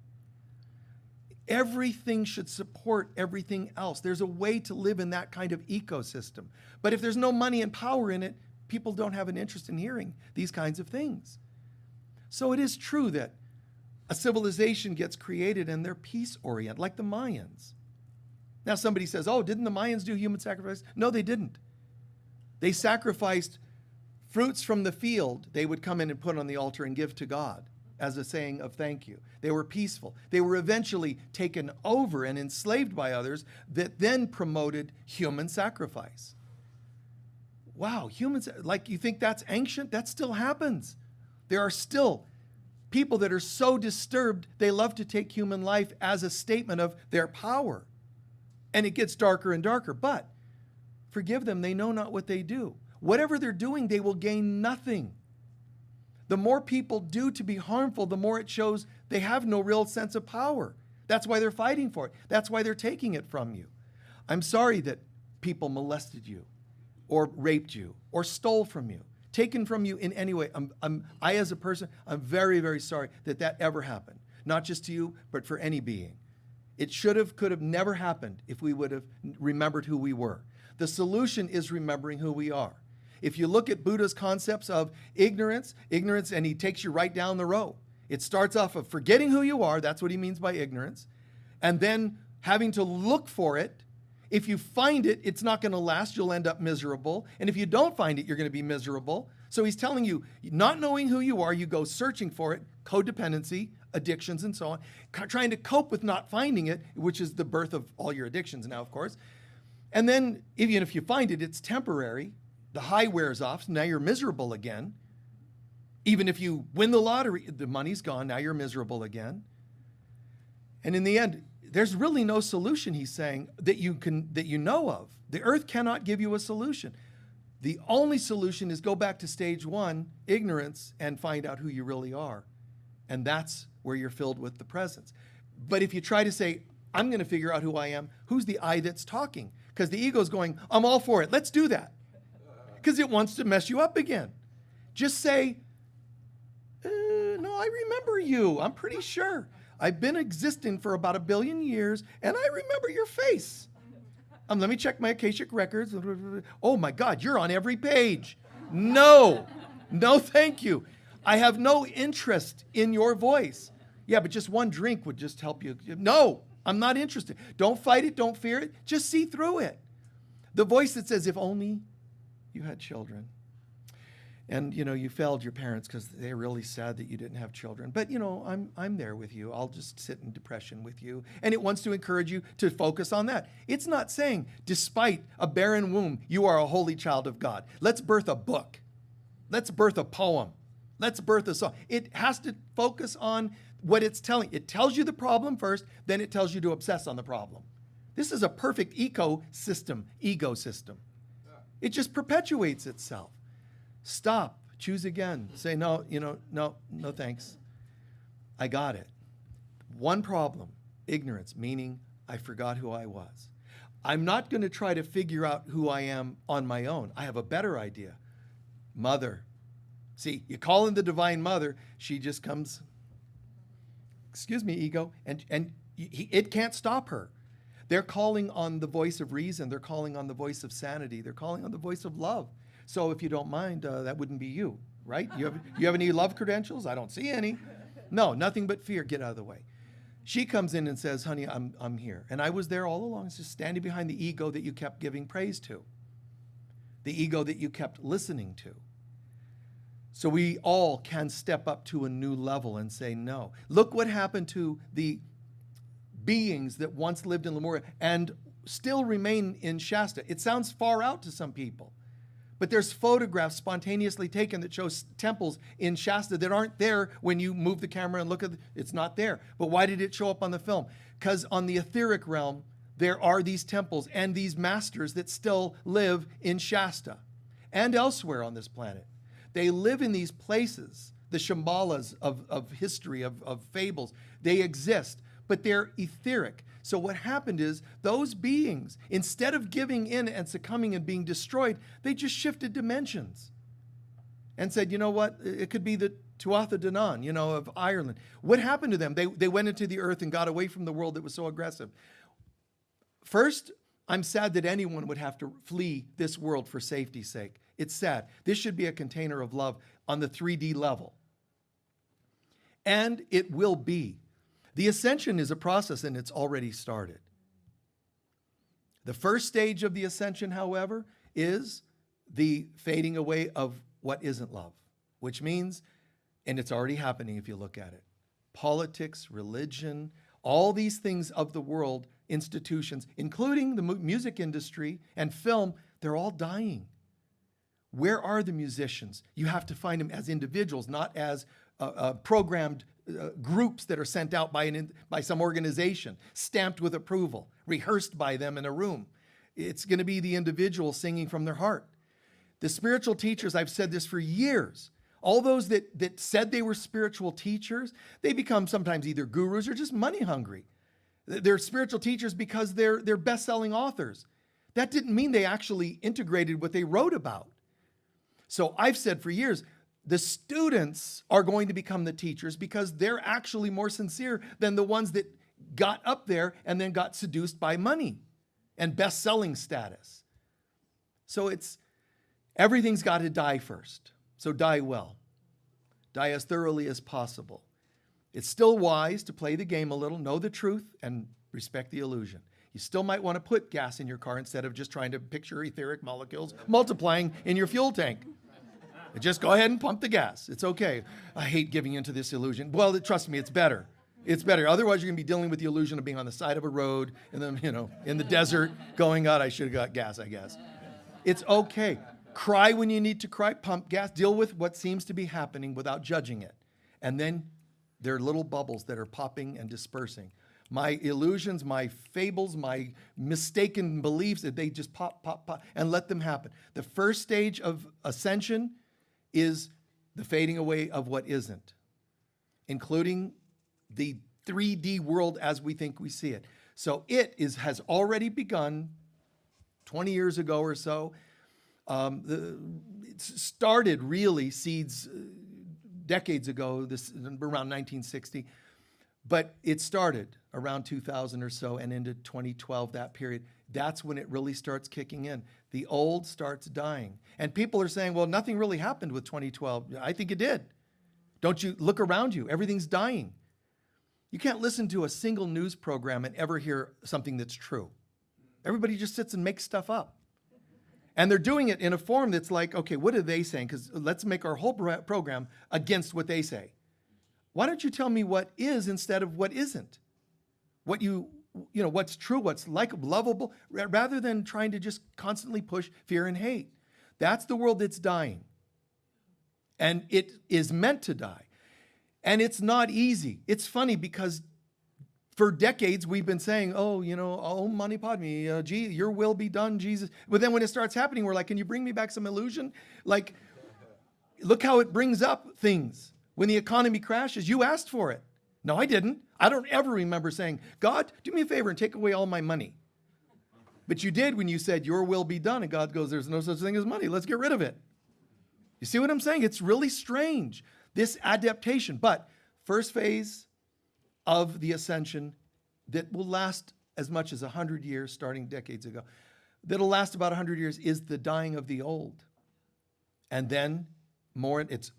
Speaker 1: Everything should support everything else. There's a way to live in that kind of ecosystem. But if there's no money and power in it, people don't have an interest in hearing these kinds of things. So it is true that a civilization gets created and they're peace-oriented, like the Mayans. Now somebody says, oh, didn't the Mayans do human sacrifice? No, they didn't. They sacrificed fruits from the field they would come in and put on the altar and give to God as a saying of thank you. They were peaceful. They were eventually taken over and enslaved by others that then promoted human sacrifice. Wow, humans, like you think that's ancient? That still happens. There are still people that are so disturbed, they love to take human life as a statement of their power. And it gets darker and darker. But forgive them, they know not what they do. Whatever they're doing, they will gain nothing. The more people do to be harmful, the more it shows they have no real sense of power. That's why they're fighting for it. That's why they're taking it from you. I'm sorry that people molested you or raped you or stole from you, taken from you in any way. I, as a person, I'm very, very sorry that ever happened. Not just to you, but for any being. It could have never happened if we would have remembered who we were. The solution is remembering who we are. If you look at Buddha's concepts of ignorance, and he takes you right down the row. It starts off of forgetting who you are, that's what he means by ignorance, and then having to look for it. If you find it, it's not going to last, you'll end up miserable. And if you don't find it, you're going to be miserable. So he's telling you, not knowing who you are, you go searching for it, codependency, addictions, and so on, trying to cope with not finding it, which is the birth of all your addictions now, of course. And then even if you find it, it's temporary. The high wears off, so now you're miserable again. Even if you win the lottery, the money's gone, now you're miserable again. And in the end, there's really no solution, he's saying, that you know of. The earth cannot give you a solution. The only solution is go back to stage one, ignorance, and find out who you really are. And that's where you're filled with the presence. But if you try to say, I'm going to figure out who I am, who's the I that's talking? Because the ego's going, I'm all for it. Let's do that. Because it wants to mess you up again. Just say, no, I remember you. I'm pretty sure. I've been existing for about 1 billion years, and I remember your face. Let me check my Akashic records. Oh my God, you're on every page. No, thank you. I have no interest in your voice. Yeah, but just one drink would just help you. No, I'm not interested. Don't fight it, don't fear it. Just see through it. The voice that says, if only you had children. And, you failed your parents because they're really sad that you didn't have children. But, I'm there with you. I'll just sit in depression with you. And it wants to encourage you to focus on that. It's not saying, despite a barren womb, you are a holy child of God. Let's birth a book. Let's birth a poem. Let's birth a song. It has to focus on what it's telling. It tells you the problem first, then it tells you to obsess on the problem. This is a perfect ecosystem. It just perpetuates itself. Stop, choose again. Say, no, no thanks. I got it. One problem, ignorance, meaning I forgot who I was. I'm not going to try to figure out who I am on my own. I have a better idea. Mother. See, you call in the Divine Mother, she just comes, excuse me, ego, and it can't stop her. They're calling on the voice of reason. They're calling on the voice of sanity. They're calling on the voice of love. So if you don't mind, that wouldn't be you, right? You have any love credentials? I don't see any. No, nothing but fear. Get out of the way. She comes in and says, honey, I'm here. And I was there all along, just standing behind the ego that you kept giving praise to, the ego that you kept listening to. So we all can step up to a new level and say no. Look what happened to the beings that once lived in Lemuria and still remain in Shasta. It sounds far out to some people. But there's photographs spontaneously taken that show temples in Shasta that aren't there when you move the camera and look at it. It's not there. But why did it show up on the film? Because on the etheric realm, there are these temples and these masters that still live in Shasta and elsewhere on this planet. They live in these places, the Shambhalas of history, of fables. They exist, but they're etheric. So what happened is those beings, instead of giving in and succumbing and being destroyed, they just shifted dimensions and said, you know what, it could be the Tuatha De Danann, of Ireland. What happened to them? They went into the earth and got away from the world that was so aggressive. First, I'm sad that anyone would have to flee this world for safety's sake. It's sad. This should be a container of love on the 3D level. And it will be. The ascension is a process, and it's already started. The first stage of the ascension, however, is the fading away of what isn't love, which means, and it's already happening if you look at it, politics, religion, all these things of the world, institutions, including the music industry and film, they're all dying. Where are the musicians? You have to find them as individuals, not as programmed groups that are sent out by some organization, stamped with approval, rehearsed by them in a room. It's going to be the individual singing from their heart. The spiritual teachers, I've said this for years, all those that said they were spiritual teachers, they become sometimes either gurus or just money hungry. They're spiritual teachers because they're best-selling authors. That didn't mean they actually integrated what they wrote about. So I've said for years, the students are going to become the teachers because they're actually more sincere than the ones that got up there and then got seduced by money and best-selling status. So everything's got to die first. So die well. Die as thoroughly as possible. It's still wise to play the game a little, know the truth, and respect the illusion. You still might want to put gas in your car instead of just trying to picture etheric molecules multiplying in your fuel tank. Just go ahead and pump the gas. It's okay. I hate giving into this illusion. Well, trust me, it's better. It's better. Otherwise, you're going to be dealing with the illusion of being on the side of a road and then, in the desert going, God, I should have got gas, I guess. It's okay. Cry when you need to cry, pump gas, deal with what seems to be happening without judging it. And then there are little bubbles that are popping and dispersing. My illusions, my fables, my mistaken beliefs, they just pop, pop, pop, and let them happen. The first stage of ascension is the fading away of what isn't, including the 3D world as we think we see it. So it has already begun 20 years ago or so. It started really seeds decades ago, around 1960. But it started around 2000 or so and into 2012, that period. That's when it really starts kicking in. The old starts dying. And people are saying, well, nothing really happened with 2012. I think it did. Don't you look around you? Everything's dying. You can't listen to a single news program and ever hear something that's true. Everybody just sits and makes stuff up. And they're doing it in a form that's like, okay, what are they saying? Because let's make our whole program against what they say. Why don't you tell me what is instead of what isn't? What what's true, what's likable, lovable, rather than trying to just constantly push fear and hate. That's the world that's dying. And it is meant to die. And it's not easy. It's funny because for decades we've been saying, oh, mani padme, your will be done, Jesus. But then when it starts happening, we're like, can you bring me back some illusion? Like, look how it brings up things. When the economy crashes, you asked for it. No, I didn't. I don't ever remember saying, God, do me a favor and take away all my money. But you did when you said, your will be done. And God goes, there's no such thing as money. Let's get rid of it. You see what I'm saying? It's really strange, this adaptation. But first phase of the ascension that will last as much as 100 years, starting decades ago, that'll last about 100 years, is the dying of the old. And then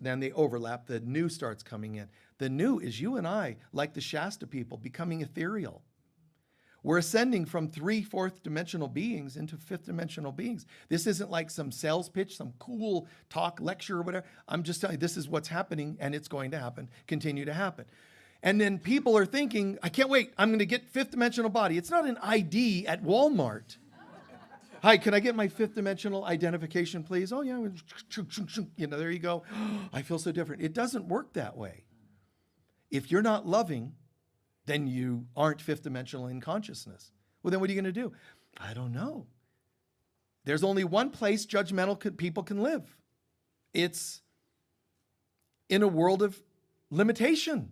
Speaker 1: then they overlap. The new starts coming in. The new is you and I, like the Shasta people, becoming ethereal. We're ascending from 3 fourth dimensional beings into 5th dimensional beings. This isn't like some sales pitch, some cool talk, lecture, or whatever. I'm just telling you, this is what's happening, and it's going to happen, continue to happen. And then people are thinking, I can't wait, I'm going to get 5th dimensional body. It's not an ID at Walmart. Hi, can I get my 5th dimensional identification, please? Oh, yeah. There you go. I feel so different. It doesn't work that way. If you're not loving, then you aren't 5th dimensional in consciousness. Well, then what are you going to do? I don't know. There's only one place judgmental people can live. It's in a world of limitation.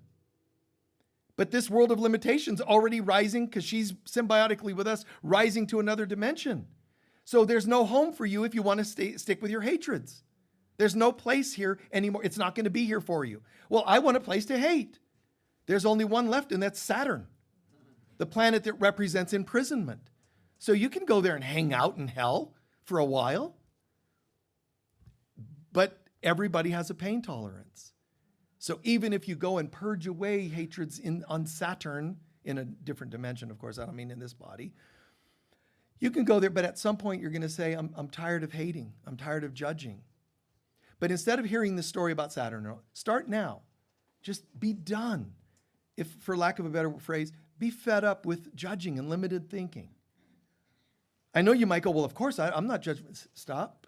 Speaker 1: But this world of limitation's already rising because she's symbiotically with us, rising to another dimension. So there's no home for you if you want to stick with your hatreds. There's no place here anymore. It's not going to be here for you. Well, I want a place to hate. There's only one left, and that's Saturn, the planet that represents imprisonment. So you can go there and hang out in hell for a while, but everybody has a pain tolerance. So even if you go and purge away hatreds on Saturn, in a different dimension, of course, I don't mean in this body, you can go there, but at some point you're going to say, I'm tired of hating. I'm tired of judging. But instead of hearing the story about Saturn, start now. Just be done. If, for lack of a better phrase, be fed up with judging and limited thinking. I know you might go, well, of course, I'm not judging. Stop.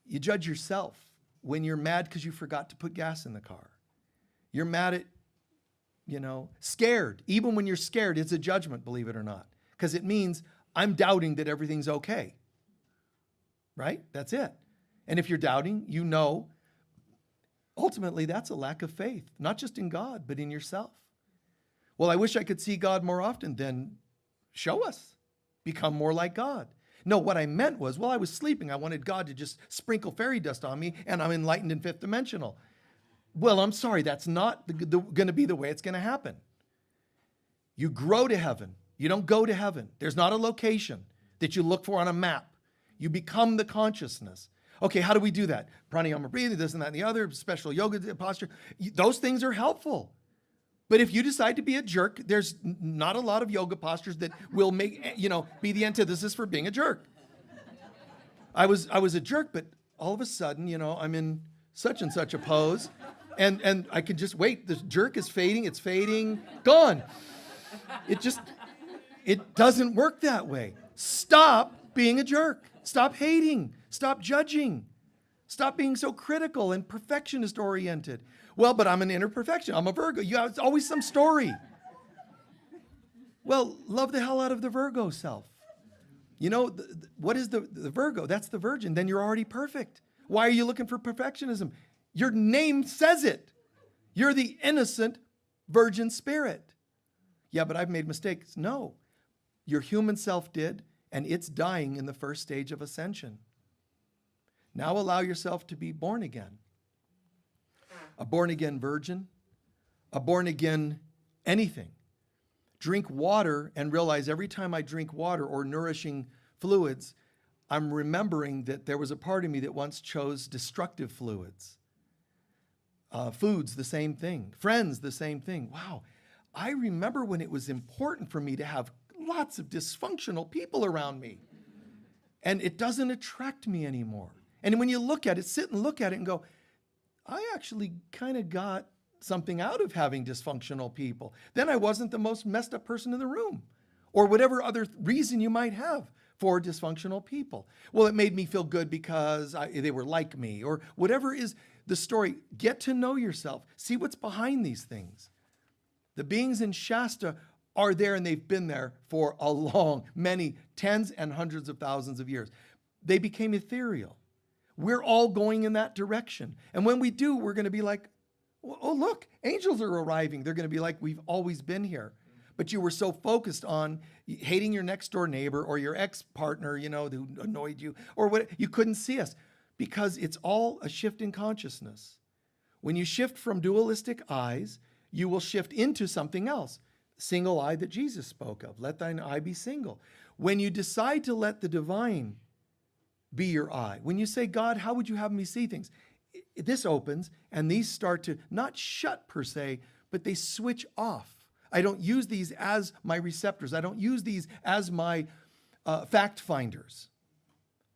Speaker 1: You judge yourself when you're mad because you forgot to put gas in the car. You're mad at, scared. Even when you're scared, it's a judgment, believe it or not. Because it means I'm doubting that everything's okay. Right? That's it. And if you're doubting, ultimately that's a lack of faith, not just in God, but in yourself. Well, I wish I could see God more often. Then show us. Become more like God. No, what I meant was, I was sleeping. I wanted God to just sprinkle fairy dust on me, and I'm enlightened in 5th dimensional. Well, I'm sorry, that's not going to be the way it's going to happen. You grow to heaven. You don't go to heaven. There's not a location that you look for on a map. You become the consciousness. Okay, how do we do that? Pranayama breathing, this and that and the other, special yoga posture. Those things are helpful. But if you decide to be a jerk, there's not a lot of yoga postures that will make, be the antithesis for being a jerk. I was a jerk, but all of a sudden, I'm in such and such a pose. And I can just wait. The jerk is fading. It's fading. Gone. It doesn't work that way. Stop being a jerk. Stop hating. Stop judging. Stop being so critical and perfectionist oriented. Well, but I'm an inner perfection. I'm a Virgo. It's always some story. Well, love the hell out of the Virgo self. You know, what is the Virgo? That's the virgin. Then you're already perfect. Why are you looking for perfectionism? Your name says it. You're the innocent virgin spirit. Yeah, but I've made mistakes. No. Your human self did, and it's dying in the first stage of ascension. Now allow yourself to be born again. A born again virgin, a born again anything. Drink water and realize every time I drink water or nourishing fluids, I'm remembering that there was a part of me that once chose destructive fluids. Foods, the same thing. Friends, the same thing. Wow. I remember when it was important for me to have lots of dysfunctional people around me. And it doesn't attract me anymore. And when you look at it, sit and look at it and go, I actually kind of got something out of having dysfunctional people. Then I wasn't the most messed up person in the room, or whatever other reason you might have for dysfunctional people. Well, it made me feel good because they were like me, or whatever is the story. Get to know yourself. See what's behind these things. The beings in Shasta are there, and they've been there for a long, many tens and hundreds of thousands of years. They became ethereal. We're all going in that direction. And when we do, we're going to be like, oh, look, angels are arriving. They're going to be like, we've always been here. But you were so focused on hating your next door neighbor or your ex-partner, who annoyed you, or what, you couldn't see us, because it's all a shift in consciousness. When you shift from dualistic eyes, you will shift into something else. Single eye that Jesus spoke of. Let thine eye be single. When you decide to let the divine be your eye, when you say, God, how would you have me see things? This opens, and these start to not shut per se, but they switch off. I don't use these as my receptors. I don't use these as my fact finders.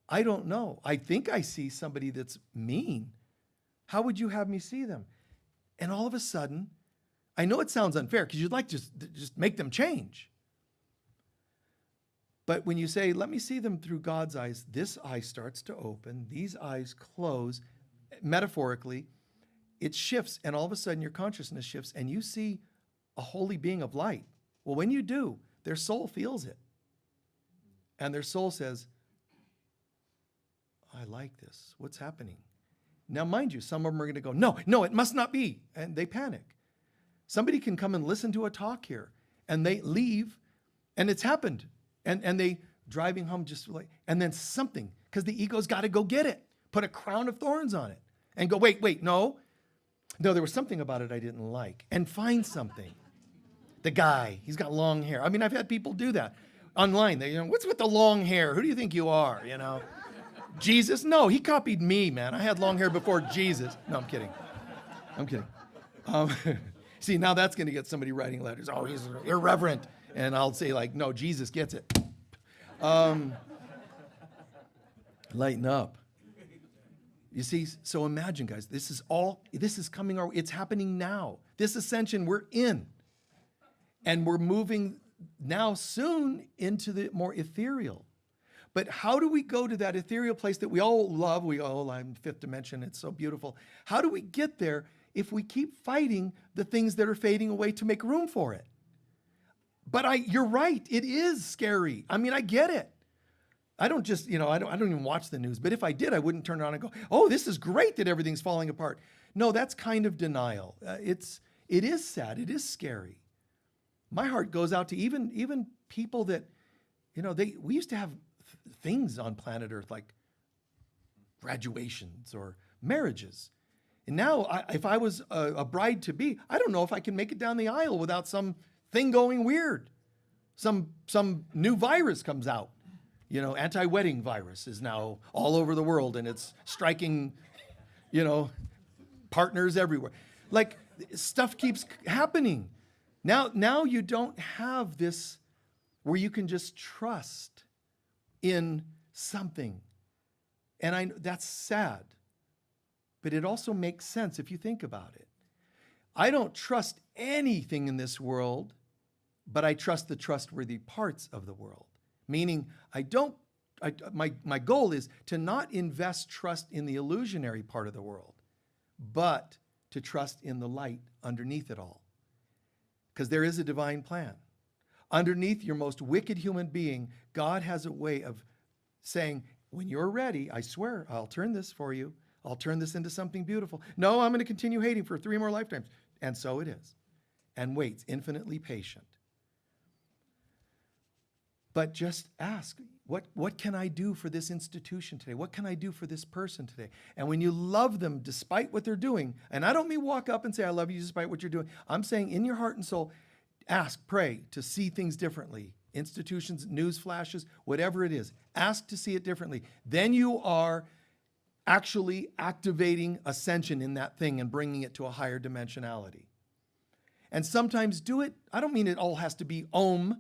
Speaker 1: I don't know. I think I see somebody that's mean. How would you have me see them? And all of a sudden, I know it sounds unfair because you'd like to just make them change. But when you say, let me see them through God's eyes, this eye starts to open, these eyes close. Metaphorically, it shifts, and all of a sudden your consciousness shifts, and you see a holy being of light. Well, when you do, their soul feels it. And their soul says, I like this. What's happening? Now, mind you, some of them are going to go, no, it must not be. And they panic. Somebody can come and listen to a talk here, and they leave, and it's happened. And they driving home just like, and then something, because the ego's got to go get it. Put a crown of thorns on it and go, wait, no, there was something about it I didn't like, and find something. The guy, he's got long hair. I mean, I've had people do that online. They, what's with the long hair? Who do you think you are? Jesus? No, he copied me, man. I had long hair before Jesus. No, I'm kidding. See, now that's going to get somebody writing letters. Oh, he's irreverent. And I'll say no, Jesus gets it. Lighten up. You see, so imagine, guys, this is coming it's happening now. This ascension we're in. And we're moving now soon into the more ethereal. But how do we go to that ethereal place that we all love? I'm fifth dimension, it's so beautiful. How do we get there if we keep fighting the things that are fading away to make room for it? But you're right, it is scary. I mean, I get it. I don't just, I don't even watch the news. But if I did, I wouldn't turn around and go, oh, this is great that everything's falling apart. No, that's kind of denial. It is sad. It is scary. My heart goes out to even people that, we used to have things on planet Earth like graduations or marriages. And now, if I was a bride to be, I don't know if I can make it down the aisle without some thing going weird. Some new virus comes out. Anti-wedding virus is now all over the world, and it's striking, partners everywhere. Like, stuff keeps happening. Now you don't have this where you can just trust in something. And that's sad. But it also makes sense if you think about it. I don't trust anything in this world, but I trust the trustworthy parts of the world. Meaning, my goal is to not invest trust in the illusionary part of the world, but to trust in the light underneath it all. Because there is a divine plan. Underneath your most wicked human being, God has a way of saying, when you're ready, I swear, I'll turn this for you. I'll turn this into something beautiful. No, I'm going to continue hating for 3 more lifetimes. And so it is. And waits, infinitely patient. But just ask, what can I do for this institution today? What can I do for this person today? And when you love them despite what they're doing, and I don't mean walk up and say, I love you despite what you're doing. I'm saying in your heart and soul, ask, pray to see things differently. Institutions, news flashes, whatever it is, ask to see it differently. Then you are actually activating ascension in that thing and bringing it to a higher dimensionality. And sometimes do it, I don't mean it all has to be Om.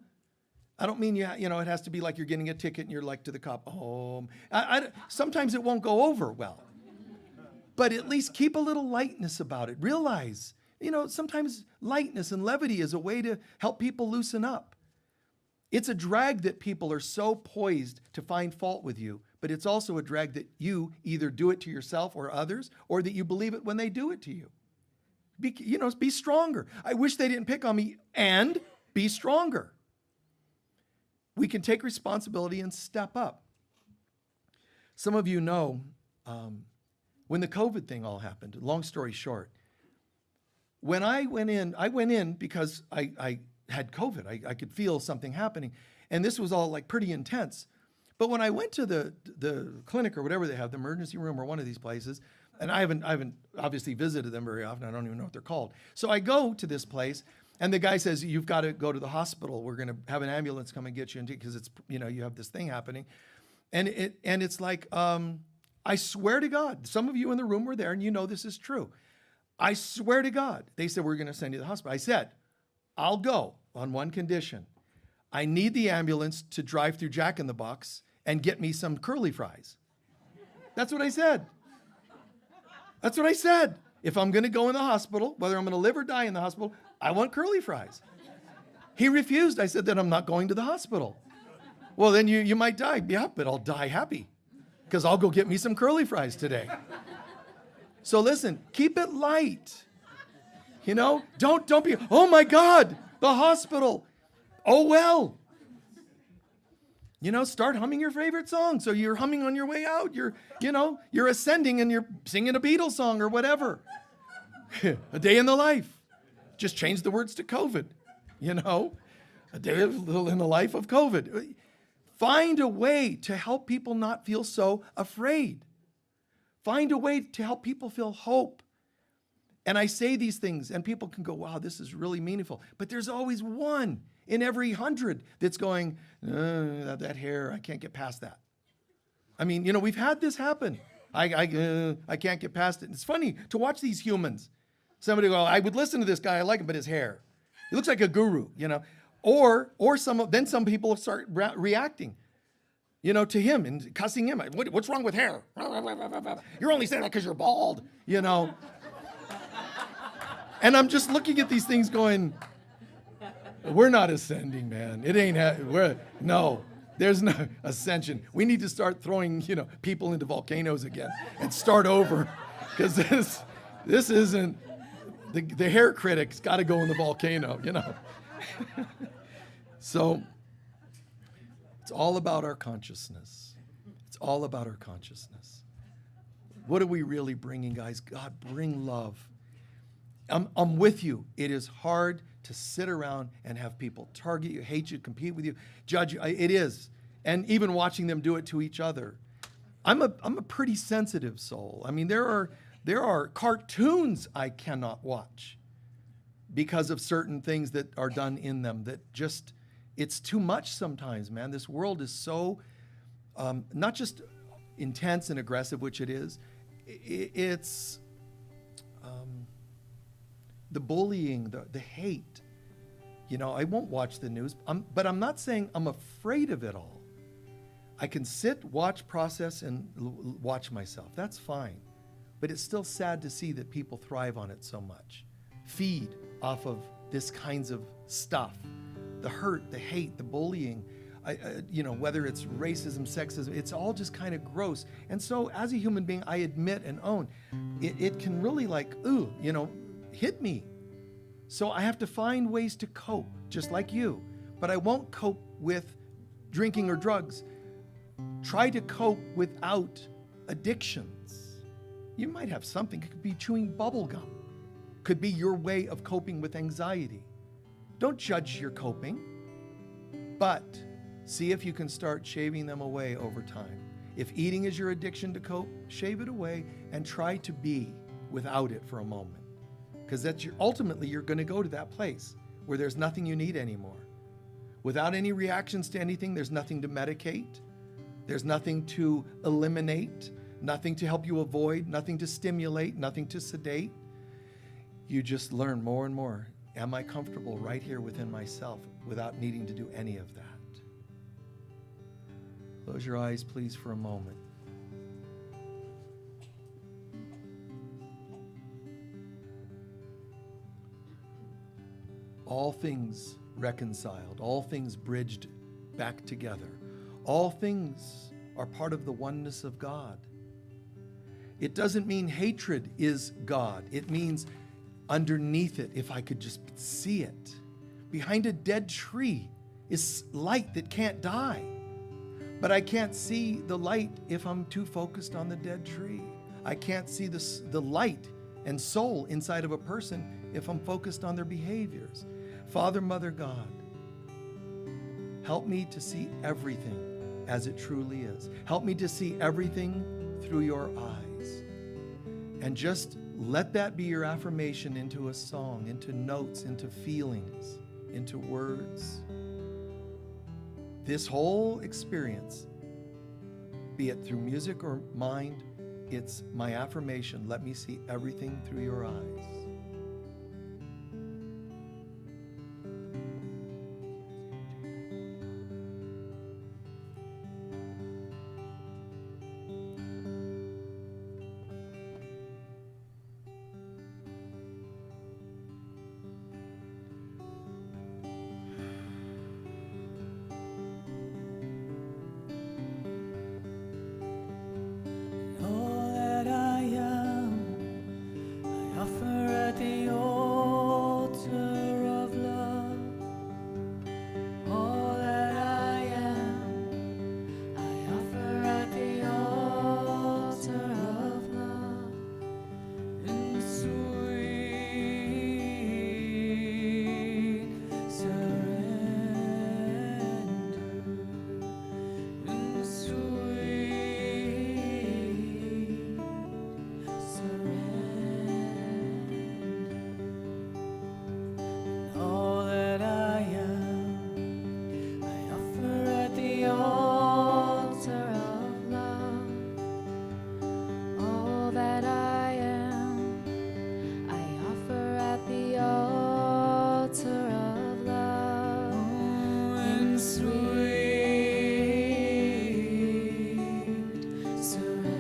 Speaker 1: I don't mean, it has to be like you're getting a ticket and you're like to the cop, Om. Sometimes it won't go over well. But at least keep a little lightness about it. Realize, sometimes lightness and levity is a way to help people loosen up. It's a drag that people are so poised to find fault with you, but it's also a drag that you either do it to yourself or others, or that you believe it when they do it to you. Be stronger. I wish they didn't pick on me, and be stronger. We can take responsibility and step up. Some of you know, when the COVID thing all happened, long story short, when I went in because I had COVID. I could feel something happening. And this was all like pretty intense. But when I went to the clinic or whatever they have, the emergency room or one of these places, and I haven't obviously visited them very often. I don't even know what they're called. So I go to this place and the guy says, you've got to go to the hospital. We're going to have an ambulance come and get you because it's, you have this thing happening. And it's like, I swear to God, some of you in the room were there and this is true. I swear to God, they said, we're going to send you to the hospital. I said, I'll go on one condition. I need the ambulance to drive through Jack in the Box and get me some curly fries. That's what I said. That's what I said. If I'm going to go in the hospital, whether I'm going to live or die in the hospital, I want curly fries. He refused. I said, then I'm not going to the hospital. Well, then you might die. Yeah, but I'll die happy because I'll go get me some curly fries today. So listen, keep it light. Don't be, oh my God, the hospital. Oh well. Start humming your favorite song. So you're humming on your way out. You're ascending and you're singing a Beatles song or whatever. A day in the life. Just change the words to COVID. A day in the life of COVID. Find a way to help people not feel so afraid. Find a way to help people feel hope. And I say these things and people can go, wow, this is really meaningful. But there's always one in every 100 that's going, that hair, I can't get past that. I mean, we've had this happen. I can't get past it. It's funny to watch these humans. Somebody go, I would listen to this guy, I like him, but his hair. He looks like a guru, Or then some people start reacting, to him and cussing him. What's wrong with hair? You're only saying that because you're bald, And I'm just looking at these things going, we're not ascending, man. It ain't, there's no ascension. We need to start throwing, people into volcanoes again and start over. Because this isn't, the hair critic's got to go in the volcano, So, it's all about our consciousness. It's all about our consciousness. What are we really bringing, guys? God, bring love. I'm with you. It is hard to sit around and have people target you, hate you, compete with you, judge you. It is. And even watching them do it to each other. I'm a pretty sensitive soul. I mean, there are cartoons I cannot watch because of certain things that are done in them that just, it's too much sometimes, man. This world is so, not just intense and aggressive, which it is, it's the bullying, the hate. I won't watch the news, but I'm not saying I'm afraid of it all. I can sit, watch, process, and watch myself. That's fine. But it's still sad to see that people thrive on it so much. feed off of this kinds of stuff. The hurt, the hate, the bullying, whether it's racism, sexism, it's all just kind of gross. And so as a human being, I admit and own, it can really hit me. So I have to find ways to cope, just like you. But I won't cope with drinking or drugs. Try to cope without addictions. You might have something. It could be chewing bubble gum. Could be your way of coping with anxiety. Don't judge your coping, but see if you can start shaving them away over time. If eating is your addiction to cope, shave it away and try to be without it for a moment. Because ultimately you're going to go to that place where there's nothing you need anymore. Without any reactions to anything, there's nothing to medicate. There's nothing to eliminate, nothing to help you avoid, nothing to stimulate, nothing to sedate. You just learn more and more. Am I comfortable right here within myself without needing to do any of that? Close your eyes, please, for a moment. All things reconciled, all things bridged back together. All things are part of the oneness of God. It doesn't mean hatred is God. It means underneath it, if I could just see it, behind a dead tree is light that can't die. But I can't see the light if I'm too focused on the dead tree. I can't see the light and soul inside of a person if I'm focused on their behaviors. Father, Mother, God, help me to see everything as it truly is. Help me to see everything through your eyes. And just let that be your affirmation into a song, into notes, into feelings, into words. This whole experience, be it through music or mind, it's my affirmation. Let me see everything through your eyes.
Speaker 7: All that I am, I offer at the altar of love. All that I am, I offer at the altar of love. In sweet surrender, in sweet surrender. All that I am, I offer at the altar of love.
Speaker 3: All that I am, I offer at the altar of love.
Speaker 7: In sweet surrender,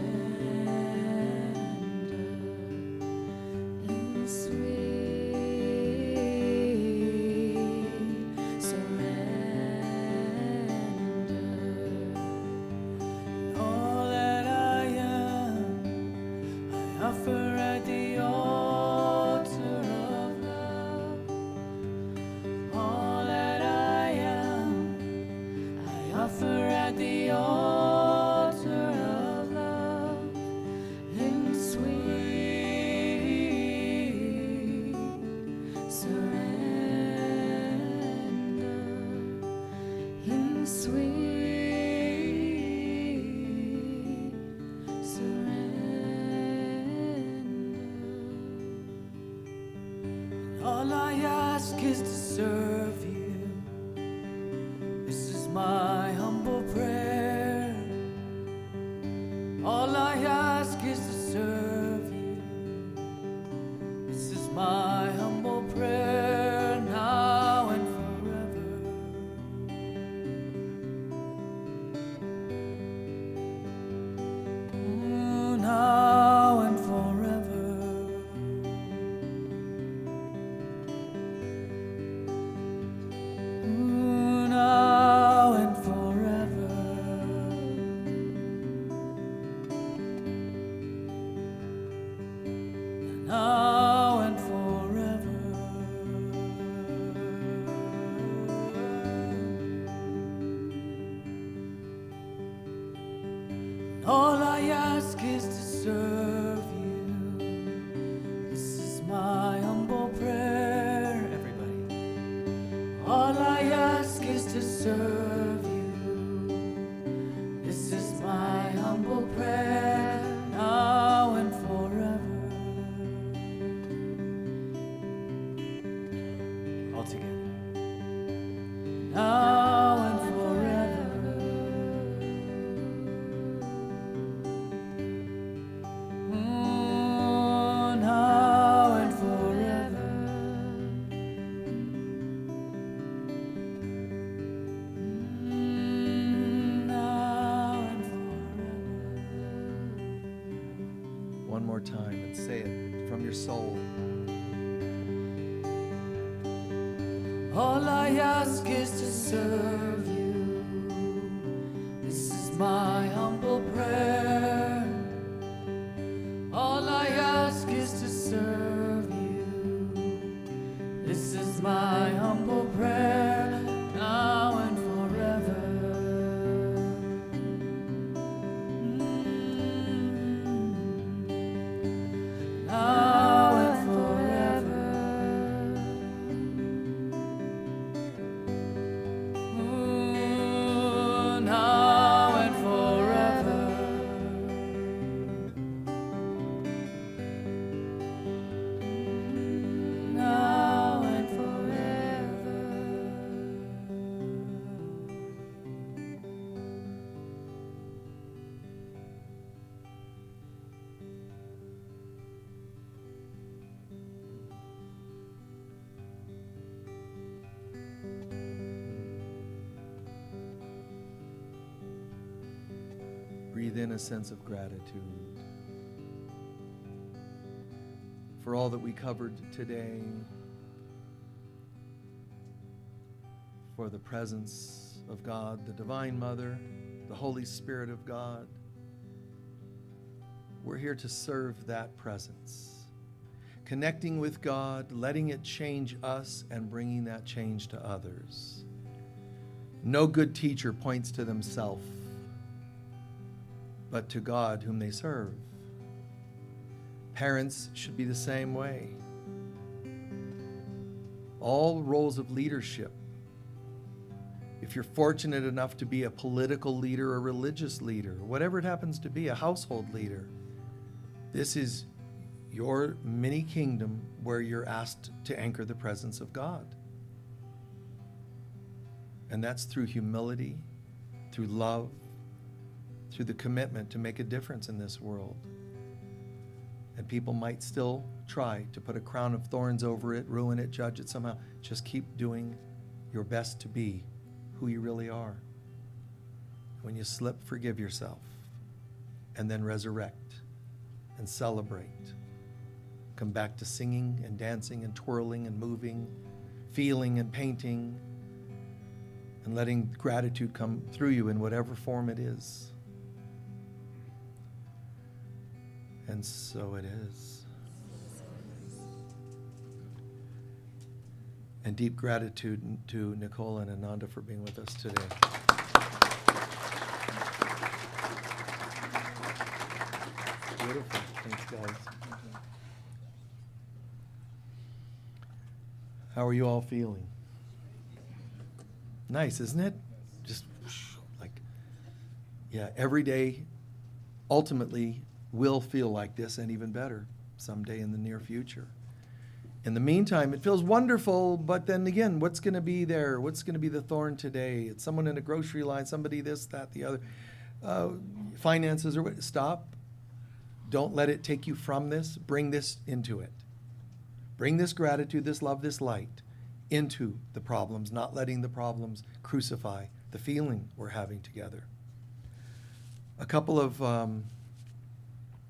Speaker 3: In sweet surrender.
Speaker 7: all that I am, I offer at the altar of love. All that I am, I offer at the altar of love. In sweet surrender,
Speaker 3: In sweet surrender.
Speaker 7: All I ask is to serve you. This is my humble prayer. All I ask is to serve you. This is my humble prayer now and forever. Now and forever. now and forever. All I ask is to serve you. This is my humble prayer. Everybody. All I ask is to serve you. This is my humble prayer now and forever. All together. Now and forever. Now and forever. Now and forever.
Speaker 1: One more time and say it from your soul.
Speaker 7: All I ask is to serve you. This is my humble prayer. All I ask is to serve you. This is my humble prayer now and forever. Now and forever. Now and forever. Now and forever.
Speaker 1: Breathe in a sense of gratitude for all that we covered today, for the presence of God, the Divine Mother, the Holy Spirit of God. We're here to serve that presence, connecting with God, letting it change us, and bringing that change to others. No good teacher points to themselves, but to God whom they serve. Parents should be the same way. All roles of leadership. If you're fortunate enough to be a political leader, a religious leader, whatever it happens to be, a household leader, this is your mini kingdom where you're asked to anchor the presence of God. And that's through humility, through love, through the commitment to make a difference in this world. And people might still try to put a crown of thorns over it, ruin it, judge it somehow. Just keep doing your best to be who you really are. When you slip, forgive yourself, and then resurrect and celebrate. Come back to singing and dancing and twirling and moving, feeling and painting, and letting gratitude come through you in whatever form it is. And so it is. And deep gratitude to Nicole and Ananda for being with us today. Beautiful. Thanks, guys. How are you all feeling? Nice, isn't it? Just like, yeah, every day ultimately will feel like this, and even better someday in the near future. In the meantime, it feels wonderful, but then again, what's going to be there? What's going to be the thorn today? It's someone in a grocery line, somebody this, that, the other. Finances or what? Stop. Don't let it take you from this. Bring this into it. Bring this gratitude, this love, this light into the problems, not letting the problems crucify the feeling we're having together. A couple of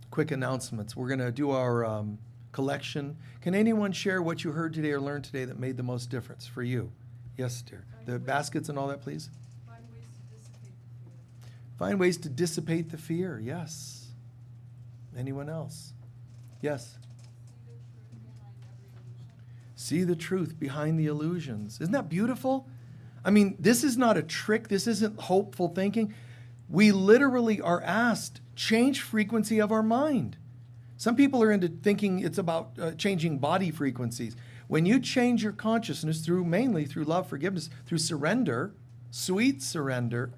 Speaker 1: quick announcements. We're going to do our collection. Can anyone share what you heard today or learned today that made the most difference for you? Yes, dear. The baskets and all that, please. Find ways to dissipate the fear. Yes. Anyone else? Yes. See the truth behind the illusions. Isn't that beautiful? I mean, this is not a trick. This isn't hopeful thinking. We literally are asked, change frequency of our mind. Some people are into thinking it's about changing body frequencies. When you change your consciousness mainly through love, forgiveness, through surrender, sweet surrender,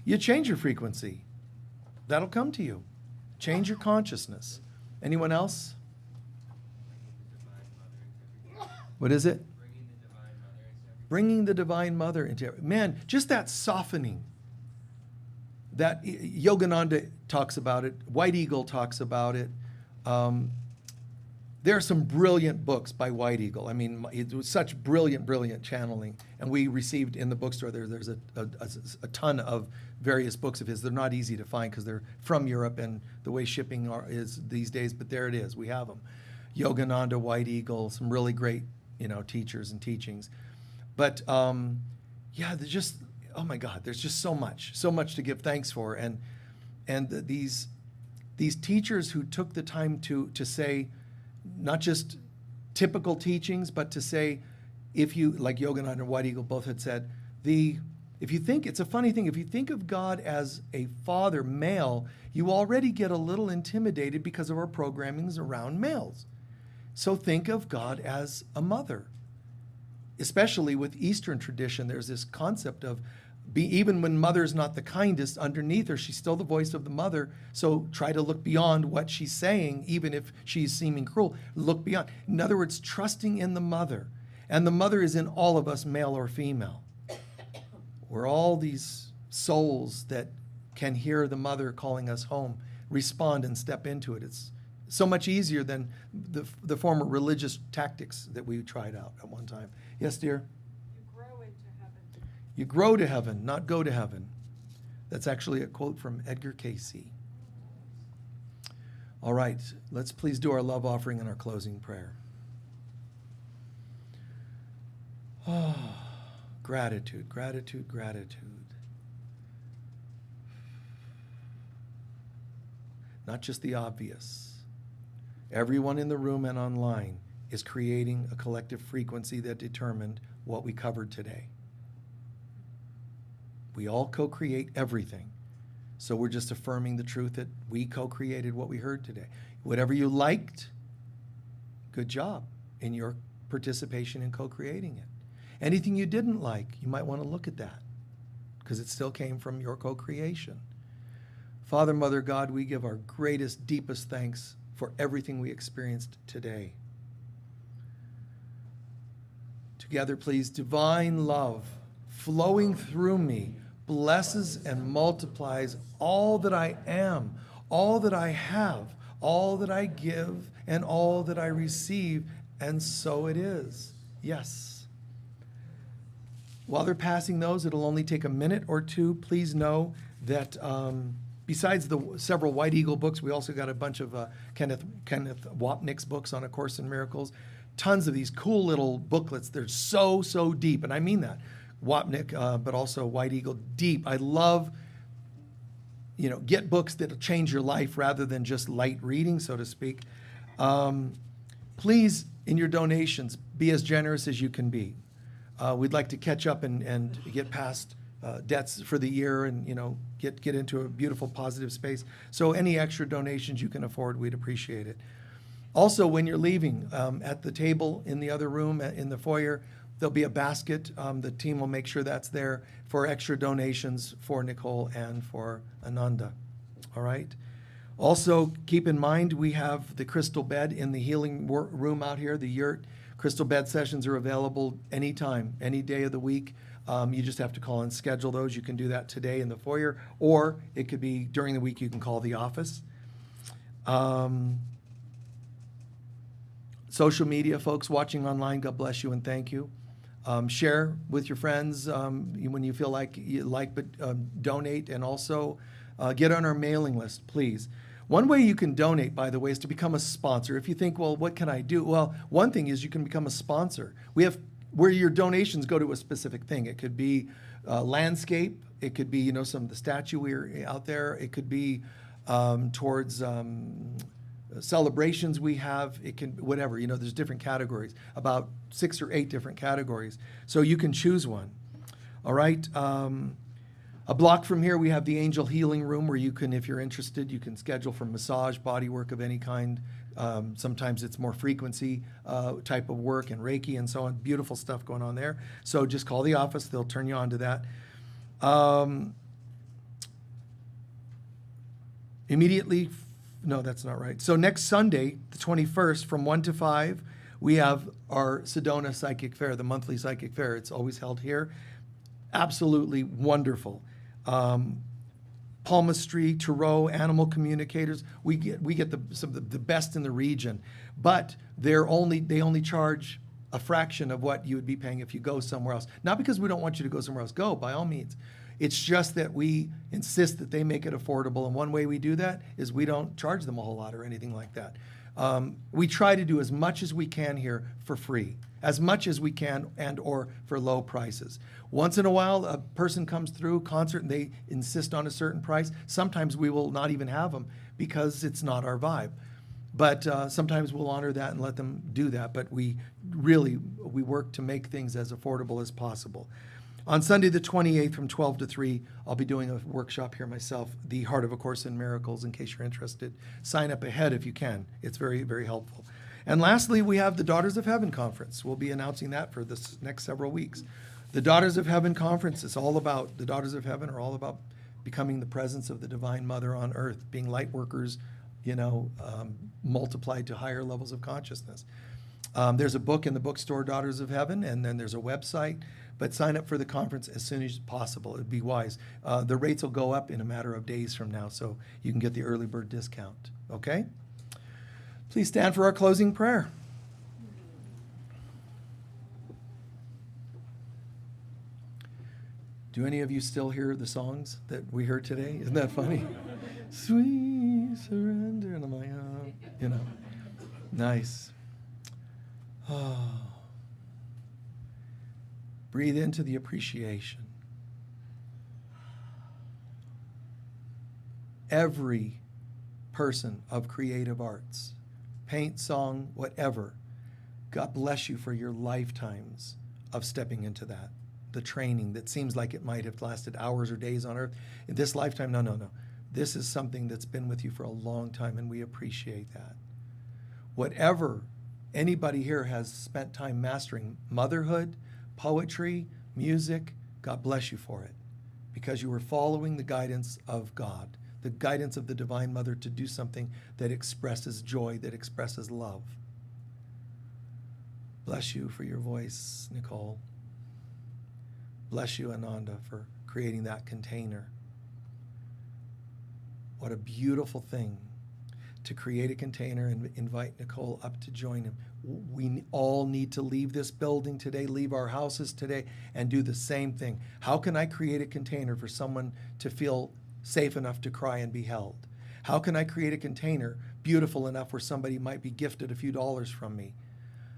Speaker 1: you change your frequency. That'll come to you. Change your consciousness. Anyone else? What is it? Bringing the Divine Mother into everything. Man, just that softening. That Yogananda talks about it. White Eagle talks about it. There are some brilliant books by White Eagle. I mean, it was such brilliant channeling. And we received in the bookstore, there's a ton of various books of his. They're not easy to find because they're from Europe and the way shipping is these days, but there it is. We have them. Yogananda, White Eagle, some really great, teachers and teachings. But yeah, there's just, oh my God, there's just so much to give thanks for. And these teachers who took the time to say, not just typical teachings, but to say, if you, like Yogananda and White Eagle both had said, if you think, it's a funny thing, if you think of God as a father, male, you already get a little intimidated because of our programmings around males. So think of God as a mother. Especially with Eastern tradition, there's this concept of even when mother's not the kindest, underneath her, she's still the voice of the mother. So try to look beyond what she's saying, even if she's seeming cruel. Look beyond. In other words, trusting in the mother. And the mother is in all of us, male or female. We're all these souls that can hear the mother calling us home, respond and step into it. It's so much easier than the former religious tactics that we tried out at one time. Yes, dear?
Speaker 6: You grow into heaven.
Speaker 1: You grow to heaven, not go to heaven. That's actually a quote from Edgar Cayce. All right, let's please do our love offering and our closing prayer. Oh, gratitude, gratitude, gratitude. Not just the obvious. Everyone in the room and online is creating a collective frequency that determined what we covered today. We all co-create everything. So we're just affirming the truth that we co-created what we heard today. Whatever you liked, good job in your participation in co-creating it. Anything you didn't like, you might want to look at that because it still came from your co-creation. Father, Mother, God, we give our greatest, deepest thanks for everything we experienced today. Together, please, divine love flowing through me blesses and multiplies all that I am, all that I have, all that I give, and all that I receive, and so it is. Yes. While they're passing those, it'll only take a minute or two. Please know that besides the several White Eagle books, we also got a bunch of Kenneth Wapnick's books on A Course in Miracles. Tons of these cool little booklets. They're so deep, and I mean that. Wapnick, but also White Eagle, deep. I love, get books that'll change your life rather than just light reading, so to speak. Please, in your donations, be as generous as you can be. We'd like to catch up and get past debts for the year and, get into a beautiful, positive space. So any extra donations you can afford, we'd appreciate it. Also, when you're leaving, at the table in the other room, in the foyer, there'll be a basket. The team will make sure that's there for extra donations for Nicole and for Ananda. All right? Also, keep in mind, we have the crystal bed in the healing room out here, the yurt. Crystal bed sessions are available anytime, any day of the week. You just have to call and schedule those. You can do that today in the foyer, or it could be during the week. You can call the office. Social media, folks watching online, God bless you and thank you. Share with your friends when you feel like but donate, and also get on our mailing list, please. One way you can donate, by the way, is to become a sponsor. If you think, well, what can I do? Well, one thing is you can become a sponsor. We have where your donations go to a specific thing. It could be landscape. It could be, some of the statuary out there. It could be towards celebrations we have. It can, whatever, there's different categories, about 6 or 8 different categories. So you can choose one. All right. A block from here, we have the Angel Healing Room, where you can, if you're interested, you can schedule for massage, body work of any kind. Sometimes it's more frequency type of work, and Reiki and so on. Beautiful stuff going on there. So just call the office. They'll turn you on to that. Immediately, no, that's not right. So next Sunday, the 21st, from 1 to 5, we have our Sedona Psychic Fair, the monthly psychic fair. It's always held here. Absolutely wonderful. Palmistry, tarot, animal communicators. We get some of the best in the region, but they only charge a fraction of what you would be paying if you go somewhere else. Not because we don't want you to go somewhere else. Go, by all means. It's just that we insist that they make it affordable, and one way we do that is we don't charge them a whole lot or anything like that. We try to do as much as we can here for free, as much as we can, and or for low prices. Once in a while, a person comes through concert and they insist on a certain price. Sometimes we will not even have them because it's not our vibe. But sometimes we'll honor that and let them do that. But we work to make things as affordable as possible. On Sunday the 28th from 12 to 3, I'll be doing a workshop here myself, The Heart of A Course in Miracles, in case you're interested. Sign up ahead if you can. It's very, very helpful. And lastly, we have the Daughters of Heaven Conference. We'll be announcing that for this next several weeks. The Daughters of Heaven Conference is all about, the Daughters of Heaven are all about becoming the presence of the Divine Mother on earth, being light workers, multiplied to higher levels of consciousness. There's a book in the bookstore, Daughters of Heaven, and then there's a website. But sign up for the conference as soon as possible. It'd be wise. The rates will go up in a matter of days from now, so you can get the early bird discount. Okay? Please stand for our closing prayer. Do any of you still hear the songs that we heard today? Isn't that funny? Sweet surrender. And I'm like, nice. Oh. Breathe into the appreciation. Every person of creative arts, paint, song, whatever, God bless you for your lifetimes of stepping into that. The training that seems like it might have lasted hours or days on earth. In this lifetime, no. This is something that's been with you for a long time, and we appreciate that. Whatever anybody here has spent time mastering, motherhood, poetry, music, God bless you for it, because you were following the guidance of God, the guidance of the Divine Mother to do something that expresses joy, that expresses love. Bless you for your voice, Nicole. Bless you, Ananda, for creating that container. What a beautiful thing to create a container and invite Nicole up to join him. We all need to leave this building today, leave our houses today, and do the same thing. How can I create a container for someone to feel safe enough to cry and be held? How can I create a container beautiful enough where somebody might be gifted a few dollars from me?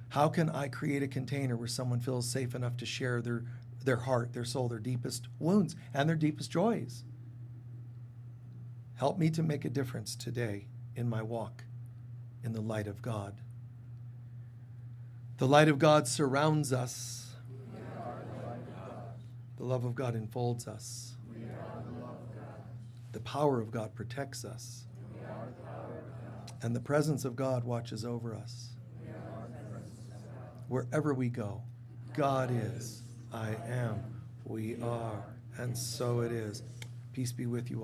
Speaker 1: How can I create a container where someone feels safe enough to share their heart, their soul, their deepest wounds, and their deepest joys? Help me to make a difference today in my walk in the light of God. The light of God surrounds us. The love of God enfolds us. The power of God protects us. And the presence of God watches over us. Wherever we go, God is, I am, we are, and so it is. Peace be with you all.